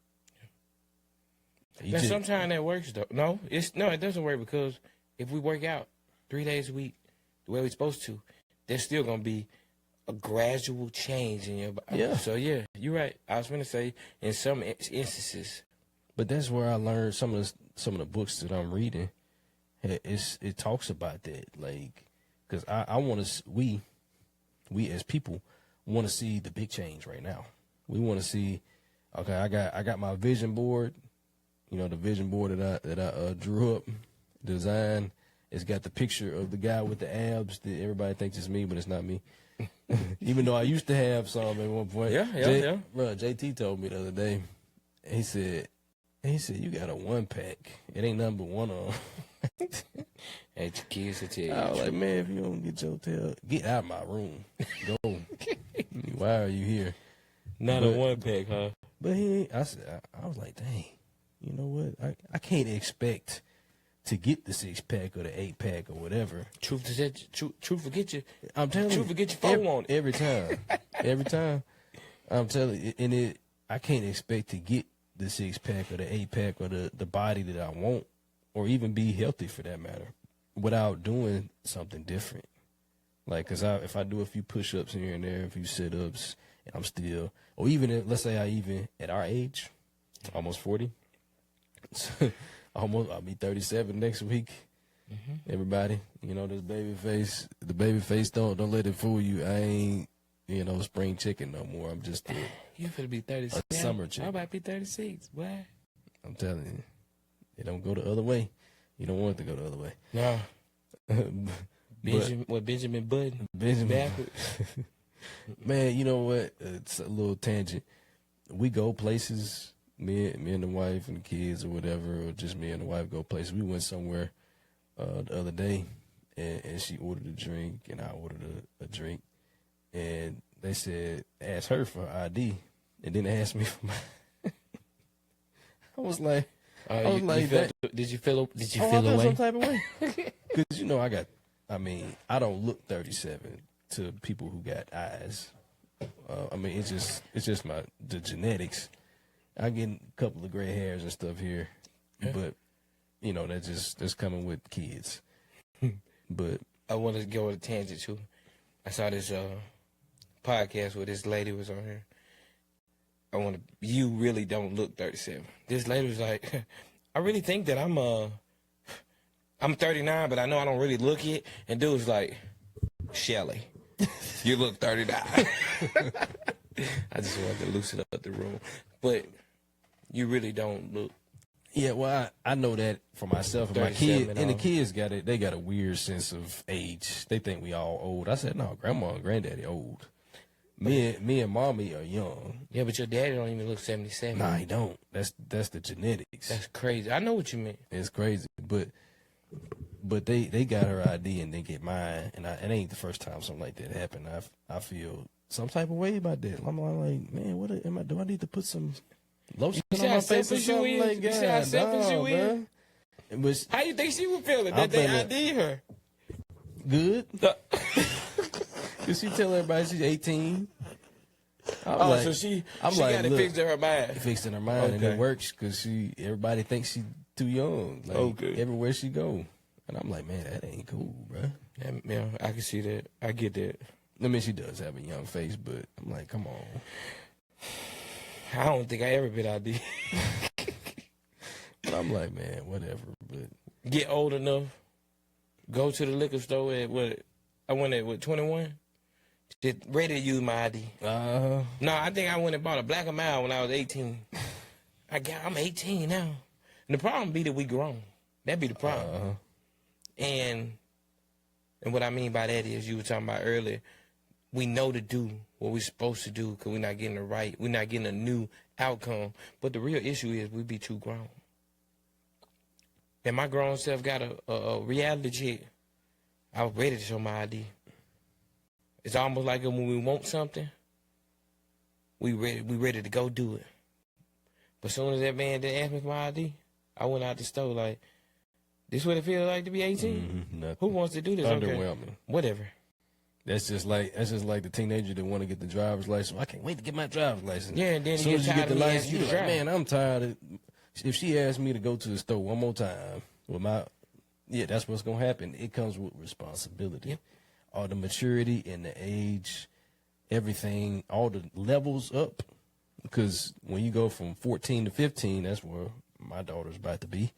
Now, sometimes that works though. No, it doesn't work, because if we work out 3 days a week the way we're supposed to, there's still gonna be a gradual change in your body. Yeah. So yeah, you're right. I was gonna say in some instances, but that's where I learned some of the books that I'm reading. It talks about that, like, because I want to, we as people want to see the big change right now. We want to see, okay, I got my vision board. You know, the vision board that I drew up, designed. It's got the picture of the guy with the abs that everybody thinks is me, but it's not me. Even though I used to have some at one point. Yeah. Bro, JT told me the other day. He said, you got a 1-pack. It ain't nothing but one on. Hey, your kids will tell you. I was like, man, if you don't get your tail, get out of my room. Go. Why are you here? Not a 1-pack, huh? But I was like, dang, you know what? I can't expect to get the 6-pack or the 8-pack or whatever. Truth will get you. I'm telling you. Truth will get your phone on it. Every time. Every time. I'm telling you. And I can't expect to get the 6-pack or the 8-pack or the body that I want, or even be healthy for that matter, without doing something different. Like, because if I do a few push-ups here and there, a few sit-ups, and I'm still, or even let's say at our age, almost 40, I'll be 37 next week. Mm-hmm. Everybody, you know, the baby face, don't let it fool you. I ain't, you know, spring chicken no more. I'm just you finna be 36. A summer chicken. I about to be 36. Why? I'm telling you, it don't go the other way. You don't want it to go the other way. No. Benjamin Button. Backwards. Man, you know what? It's a little tangent. We go places, me and the wife and the kids or whatever, or just me and the wife go places. We went somewhere the other day, and she ordered a drink, and I ordered a drink. And they said, ask her for ID, and then they asked me for my. I was like, did you feel feel away? Some type of way? Because you know, I don't look 37 to people who got eyes. I mean, it's just the genetics. I get a couple of gray hairs and stuff here, but you know, that's coming with kids. But I want to go on a tangent too. I saw this podcast where this lady was on here. You really don't look 37. This lady was like, I really think that I'm I'm 39, but I know I don't really look it. And dude's like, Shelly, you look 39. I just wanted to loosen up the room. But you really don't look. Yeah, well, I know that for myself and my 37 kid, and the kids got it. They got a weird sense of age. They think we all old. I said, no, grandma and granddaddy old. Me and mommy are young. Yeah, but your daddy don't even look 77. Nah, he don't. That's the genetics. That's crazy. I know what you mean. It's crazy, but they got her ID and they get mine, and it ain't the first time something like that happened. I feel some type of way about that. I'm like, man, what am I? Do I need to put some lotion on my face or something like that? How selfish you is? But How you think she was feeling that they ID'd her? Good. Cause she tell everybody she's 18. So she got it fixed in her mind. Fixed in her mind, and it works because everybody thinks she's too young. Like everywhere she go, and I'm like, man, that ain't cool, bro. Yeah, I can see that. I get that. I mean, she does have a young face, but I'm like, come on. I don't think I ever been ID'd. But I'm like, man, whatever. But get old enough, go to the liquor store at I went at 21. Just ready to use my ID. No, I think I went and bought a Black & Mild when I was 18. I'm 18 now. And the problem be that we grown. That be the problem. And what I mean by that is, you were talking about earlier, we know to do what we're supposed to do because we're not getting it right. We're not getting a new outcome. But the real issue is we be too grown. And my grown self got a reality check. I was ready to show my ID. It's almost like when we want something, we ready to go do it. But as soon as that man did ask me for my ID, I went out the store like, this what it feels like to be 18? Who wants to do this? Underwhelming. Okay. Whatever. That's just like the teenager that want to get the driver's license. I can't wait to get my driver's license. Yeah, and then as soon as you get the license, you're like, drive. man, I'm tired of. If she asked me to go to the store one more time with that's what's gonna happen. It comes with responsibility. Yep. All the maturity and the age, everything, all the levels up. Because when you go from 14 to 15, that's where my daughter's about to be.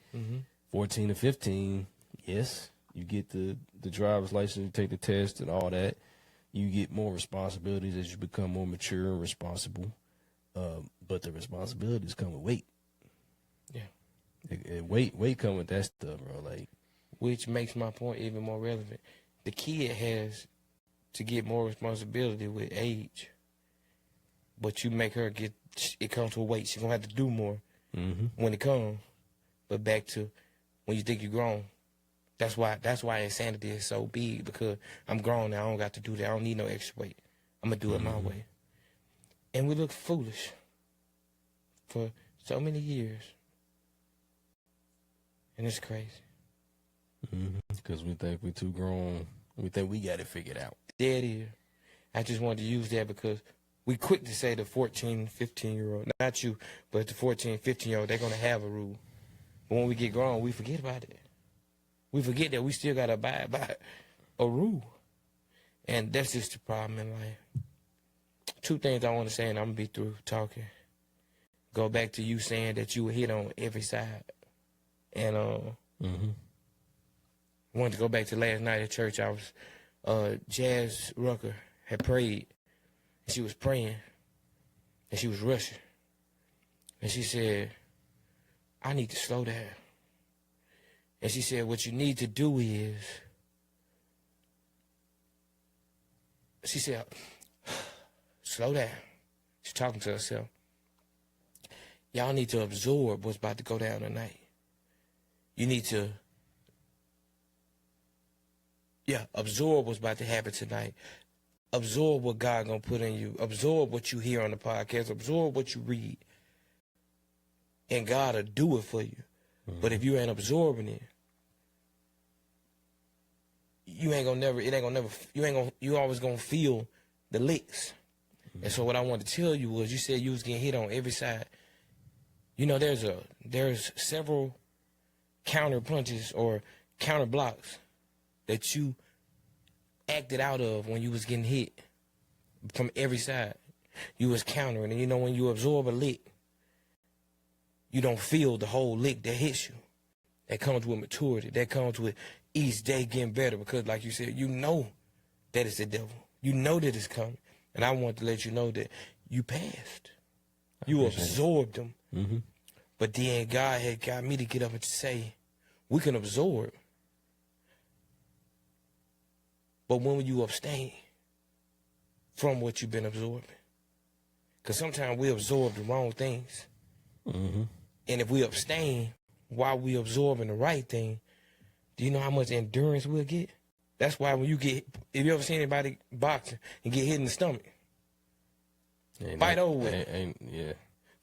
14 to 15, yes, you get the driver's license, you take the test and all that. You get more responsibilities as you become more mature and responsible. But the responsibilities come with weight. Yeah. Weight come with that stuff, bro. Like, which makes my point even more relevant. The kid has to get more responsibility with age, but you make her it comes with weight. She's going to have to do more when it comes. But back to when you think you're grown, that's why insanity is so big, because I'm grown now. I don't got to do that. I don't need no extra weight. I'm going to do it my way. And we look foolish for so many years. And it's crazy. Because we think we're too grown. We think we got it figured out. There it is. I just wanted to use that because we quick to say the 14, 15-year-old, not you, but the 14, 15-year-old, they're going to have a rule. But when we get grown, we forget about it. We forget that we still got to abide by a rule. And that's just the problem in life. Two things I want to say, and I'm going to be through talking. Go back to you saying that you were hit on every side. And I wanted to go back to last night at church. I was, Jazz Rucker had prayed. She was praying, and she was rushing. And she said, I need to slow down. And she said, what you need to do is, she said, slow down. She's talking to herself. Y'all need to absorb what's about to go down tonight. You need to, absorb what's about to happen tonight. Absorb what God gonna put in you. Absorb what you hear on the podcast. Absorb what you read. And God will do it for you. But if you ain't absorbing it, you always gonna feel the licks. And so what I wanted to tell you was, you said you was getting hit on every side. You know, there's several counter punches or counter blocks that you acted out of when you was getting hit from every side. You was countering, and you know, when you absorb a lick, you don't feel the whole lick that hits you. That comes with maturity. That comes with each day getting better because, like you said, you know that it's the devil. You know that it's coming. And I want to let you know that you passed. You absorbed them. Mm-hmm. But then God had got me to get up and say, we can absorb. But when will you abstain from what you've been absorbing? Because sometimes we absorb the wrong things. Mm-hmm. And if we abstain while we absorbing the right thing, do you know how much endurance we'll get? That's why when you get, if you ever seen anybody boxing and get hit in the stomach, fight over it. Yeah.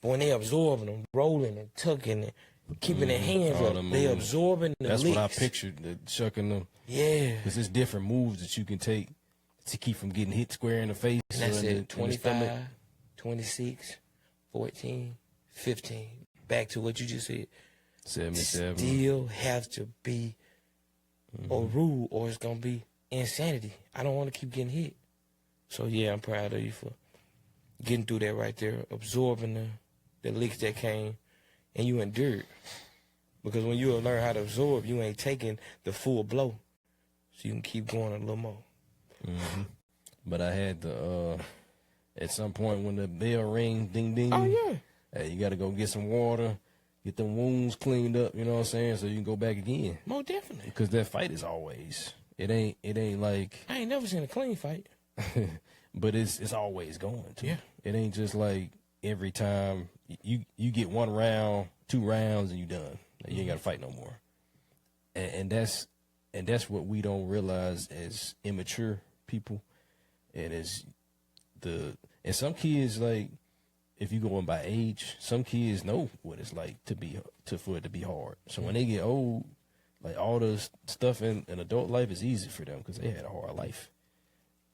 But when they absorbing them, rolling and tucking and keeping their hands All up, them they moves. absorbing the That's licks. what I pictured, the chucking them. Yeah. Because there's different moves that you can take to keep from getting hit square in the face. And that's or in it, the 25, stomach. 26, 14, 15. Back to what you just said. 77. Still have to be a rule or it's going to be insanity. I don't want to keep getting hit. So, yeah, I'm proud of you for getting through that right there, absorbing the licks that came, and you endured. Because when you learn how to absorb, you ain't taking the full blow. So you can keep going a little more. Mm-hmm. But I had to, at some point when the bell ring, ding, ding. Oh, yeah. Hey, you got to go get some water, get them wounds cleaned up, you know what I'm saying, so you can go back again. Most definitely. Because that fight is always, it ain't like. I ain't never seen a clean fight. But it's always going to. Yeah. It ain't just like every time you get 1 round, 2 rounds, and you done. You ain't got to fight no more. And that's what we don't realize as immature people, and and some kids, like, if you going by age, some kids know what it's like for it to be hard. So when they get old, like, all the stuff in adult life is easy for them because they had a hard life.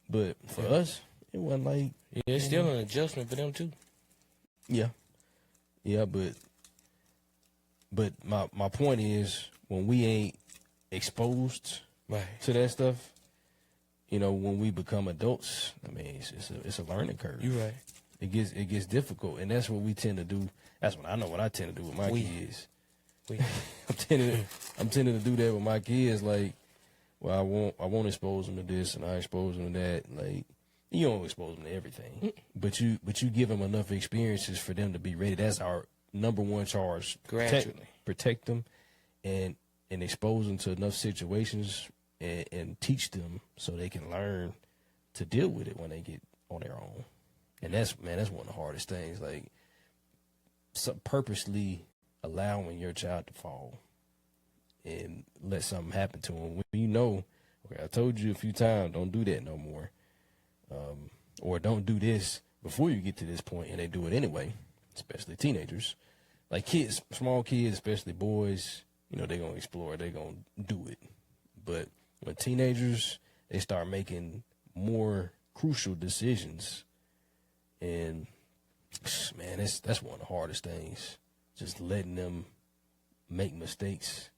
But for us, it wasn't like. Yeah, it's still an adjustment for them too. Yeah, but my point is, when we ain't exposed to that stuff, you know, when we become adults, I mean, it's a learning curve. You're right. It gets difficult, and that's what we tend to do. That's what I know. What I tend to do with my kids. I'm tending to do that with my kids. Like, well, I won't expose them to this, and I expose them to that. Like, you don't expose them to everything, but you give them enough experiences for them to be ready. That's our number one charge. Gradually protect them, and expose them to enough situations, and teach them so they can learn to deal with it when they get on their own. And that's one of the hardest things. Like, purposely allowing your child to fall and let something happen to them when you know, okay, I told you a few times, don't do that no more, or don't do this before you get to this point, and they do it anyway. Especially teenagers, like kids, small kids, especially boys. You know, they're gonna explore, they're gonna do it. But when teenagers, they start making more crucial decisions, and man, that's one of the hardest things. Just letting them make mistakes,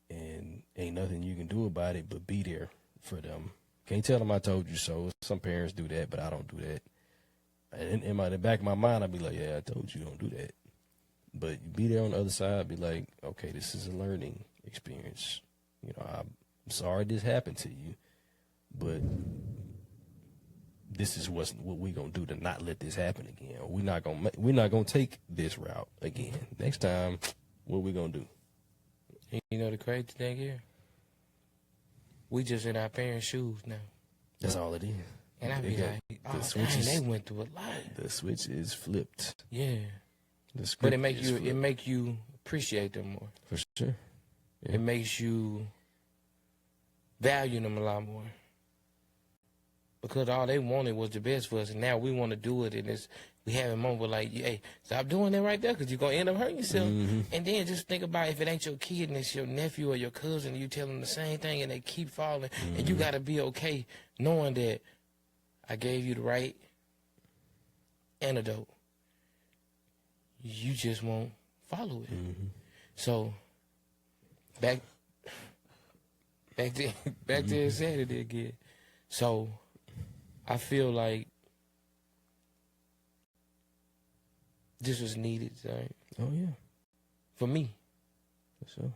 and ain't nothing you can do about it but be there for them. Can't tell them I told you so. Some parents do that, but I don't do that. And in the back of my mind, I'd be like, yeah, I told you, don't do that. But you be there on the other side, be like, okay, this is a learning experience. You know, I'm sorry this happened to you, but this is what we gonna do to not let this happen again. We're not gonna take this route again. Next time, what we gonna do? You know the crazy thing here? We just in our parents' shoes now. That's all it is. And I be like, oh, dang, they went through a lot. The switch is flipped. Yeah. But it make you appreciate them more. For sure. Yeah. It makes you value them a lot more. Because all they wanted was the best for us, and now we want to do it, and we have a moment where, like, hey, stop doing that right there, because you're going to end up hurting yourself. Mm-hmm. And then just think about if it ain't your kid and it's your nephew or your cousin, and you tell them the same thing, and they keep falling, and you got to be okay knowing that I gave you the right antidote. You just won't follow it. Mm-hmm. So, back to Saturday again. So, I feel like this was needed, right? Oh, yeah. For me. For sure.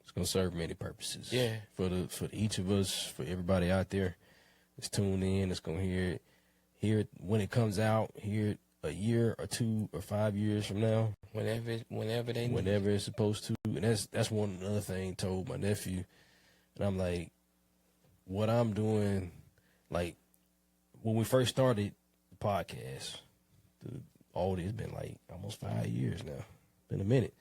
It's gonna serve many purposes. Yeah. For each of us, for everybody out there that's tuned in, that's gonna hear it when it comes out, hear it a year or 2 or 5 years from now. Whenever they need. Whenever it's supposed to. And that's one other thing told my nephew. And I'm like, what I'm doing, like when we first started the podcast, it's been like almost 5 years now. Been a minute.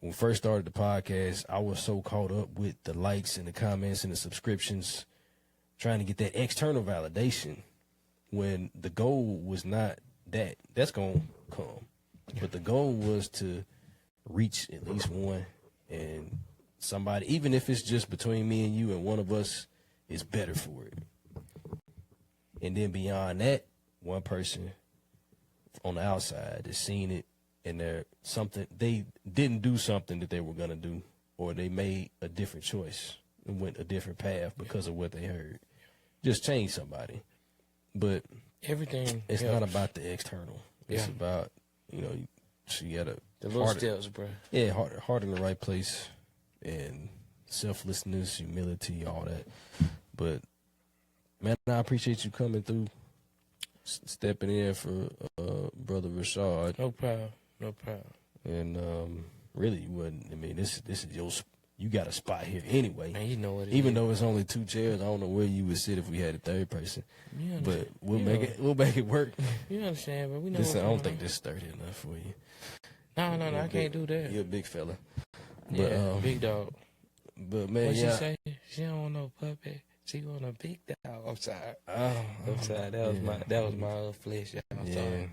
When we first started the podcast, I was so caught up with the likes and the comments and the subscriptions, trying to get that external validation when the goal was not that. That's going to come. But the goal was to reach at least one, and somebody, even if it's just between me and you and one of us, is better for it. And then beyond that, one person on the outside has seen it, and they didn't do something that they were going to do, or they made a different choice and went a different path because of what they heard. Just change somebody. But everything it's helps. not about the external. It's about, you got the little steps, bro. Yeah, heart in the right place, and selflessness, humility, all that. But man, I appreciate you coming through, stepping in for Brother Rashad. No problem. And really, you wouldn't. I mean, this is you got a spot here anyway. Man, you know what it Even is. though it's only 2 chairs, I don't know where you would sit if we had a third person. But we'll make it work. You understand, but we know. I don't think this is sturdy enough for you. No, I can't do that. You're a big fella. Yeah, big dog. But man, what she say? She don't want no puppy. She want a big dog. I'm sorry. I'm sorry. That was my flesh. I'm sorry.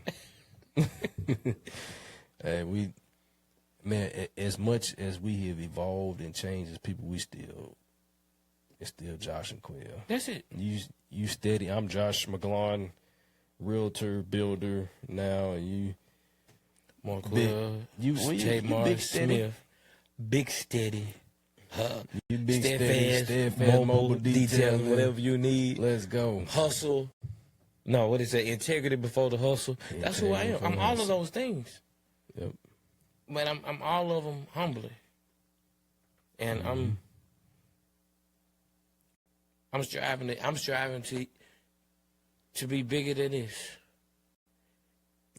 Hey, as much as we have evolved and changed as people, it's still Josh and Quill. That's it. You steady. I'm Josh McGlon, realtor, builder now, and you. More Quill. You Big Smith. Big steady. You big steadfast, mobile detailing, whatever you need. Let's go. Hustle. No, what is that? Integrity before the hustle. That's who I am. I'm all of those things. Yep. But I'm all of them humbly. And I'm striving to be bigger than this.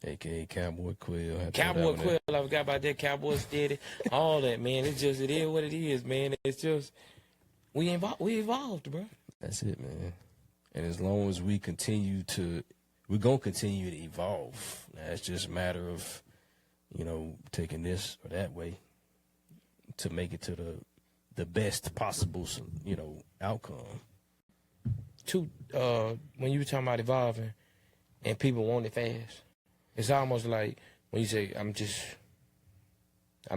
AKA Cowboy Quill. Cowboy Quill, I forgot about that. Cowboy Steady. All that, man. It is what it is, man. It's just, we evolved, bro. That's it, man. And as long as we're going to continue to evolve. Now, it's just a matter of, taking this or that way to make it to the best possible, outcome. When you were talking about evolving and people want it fast, it's almost like when you say, I'm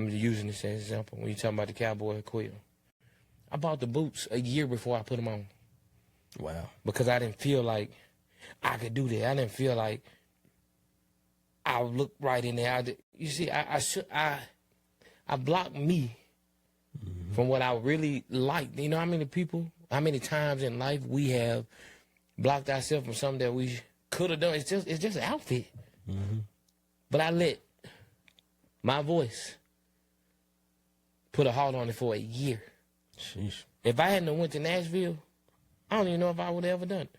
using this as an example. When you talking about the Cowboy Quill, I bought the boots a year before I put them on. Wow. Because I didn't feel like I could do that. I didn't feel like I would look right in there. You see, I blocked me from what I really liked. You know how many times in life we have blocked ourselves from something that we could have done. It's just an outfit. But I let my voice put a halt on it for a year. Sheesh. If I hadn't went to Nashville, I don't even know if I would have ever done it.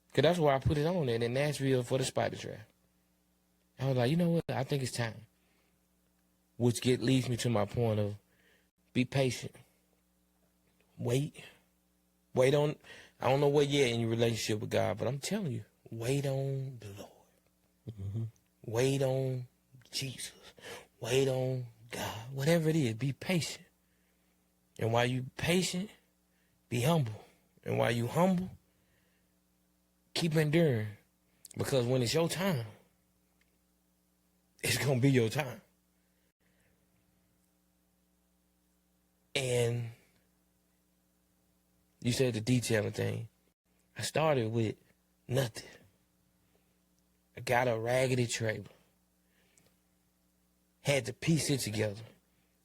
Because that's where I put it on there in Nashville for the spider trap. I was like, you know what? I think it's time. Which leads me to my point of be patient. Wait on, I don't know where you're in your relationship with God, but I'm telling you, wait on the Lord. Wait on Jesus. Wait on God. Whatever it is, be patient. And while you patient, be humble. And while you humble, keep enduring. Because when it's your time, it's going to be your time. And you said the detailing thing. I started with nothing. I got a raggedy trailer. Had to piece it together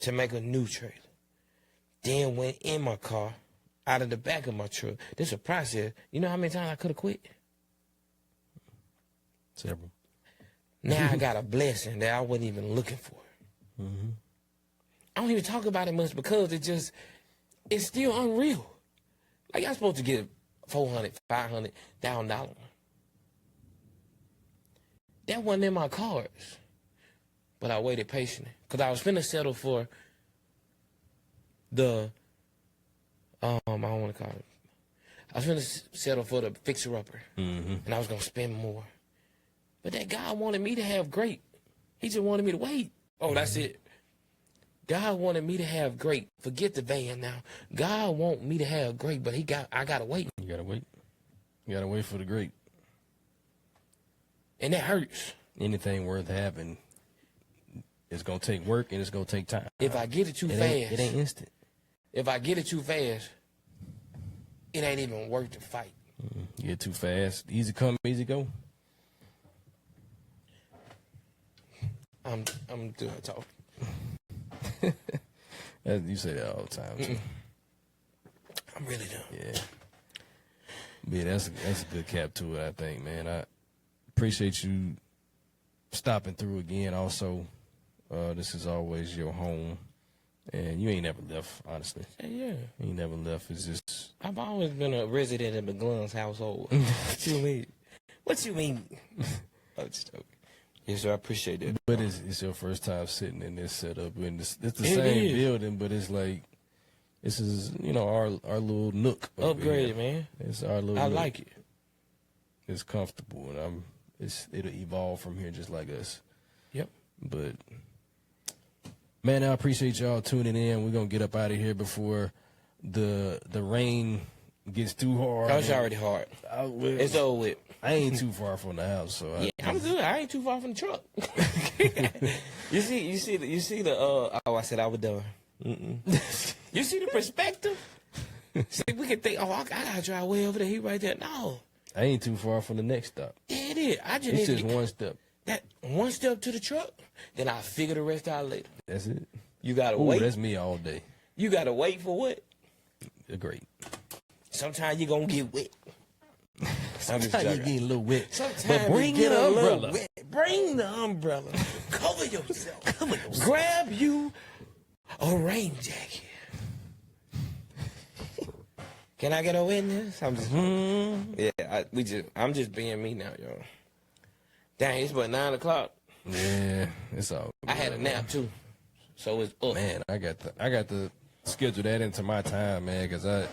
to make a new trailer. Then went in my car, out of the back of my truck. This is a process. You know how many times I could have quit? Several. Now I got a blessing that I wasn't even looking for. Mm-hmm. I don't even talk about it much because it's still unreal. Like, I'm supposed to get $400, $500,000. That wasn't in my cards. But I waited patiently. Because I was finna settle for the, I don't want to call it. I was finna settle for the fixer-upper. Mm-hmm. And I was going to spend more. But that guy wanted me to have great. He just wanted me to wait. Oh, that's it. God wanted me to have great. Forget the van now. God want me to have great, but I gotta wait. You gotta wait. You gotta wait for the great. And that hurts. Anything worth having, it's gonna take work and it's gonna take time. If I get it too fast, it ain't instant. If I get it too fast, it ain't even worth the fight. You get too fast, easy come, easy go. I'm done talking. You say that all the time too. I'm really done. Yeah. Yeah, that's a good cap to it, I think, man. I appreciate you stopping through again. Also, this is always your home, and you ain't never left, honestly. Yeah. You ain't never left. It's just I've always been a resident of McGlun's household. What you mean? What you mean? I'm just joking. Yes, sir. I appreciate that. But it's your first time sitting in this setup, and it's the It same is. building, but it's like this is our little nook. over Upgraded, here. man. It's our little. I nook. like it. It's comfortable, and it'll evolve from here just like us. Yep. But man, I appreciate y'all tuning in. We're gonna get up out of here before the rain gets too hard. Oh, it's already hard. It's over with. I ain't too far from the house, so I'm good. I ain't too far from the truck. you see the oh, I said I was done. You see the perspective? See, we can think, I gotta drive way over there. He right there. No, I ain't too far from the next stop. yeah, it is. I just It's need just to get one step. that one step to the truck. Then I'll figure the rest out later. That's it. You gotta Ooh, wait. that's me all day. You gotta wait for what? Great. Sometimes you're gonna get wet. Sometimes you getting a little wet. Sometimes But bring you get your a little umbrella. wet. Bring the umbrella. Cover yourself. Grab you a rain jacket. Can I get a witness? I'm just I'm just being me now, yo. Dang, it's about 9 o'clock. Yeah, it's all good. I had a nap too, so it's up. Man, I got to schedule that into my time, man, because This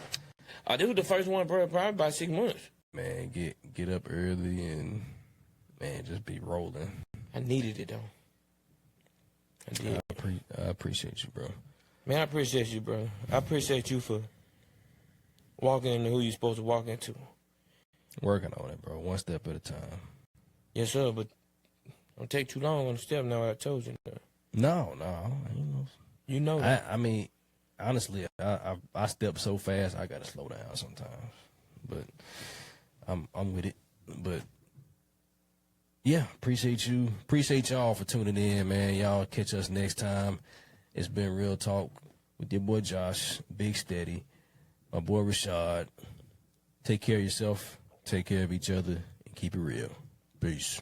was the first one, bro, probably about 6 months. man, get up early and man, just be rolling. I needed it though. I did. I appreciate you, bro. Man, I appreciate you, bro. I appreciate you for walking into who you're supposed to walk into. Working on it, bro. One step at a time. Yes, sir, but don't take too long on the step now. I told you. No, You know that. I mean, honestly, I step so fast, I gotta slow down sometimes. But I'm with it. But yeah, appreciate you. Appreciate y'all for tuning in, man. Y'all catch us next time. It's been Real Talk with your boy Josh, Big Steady, my boy Rashad. Take care of yourself, take care of each other, and keep it real. Peace.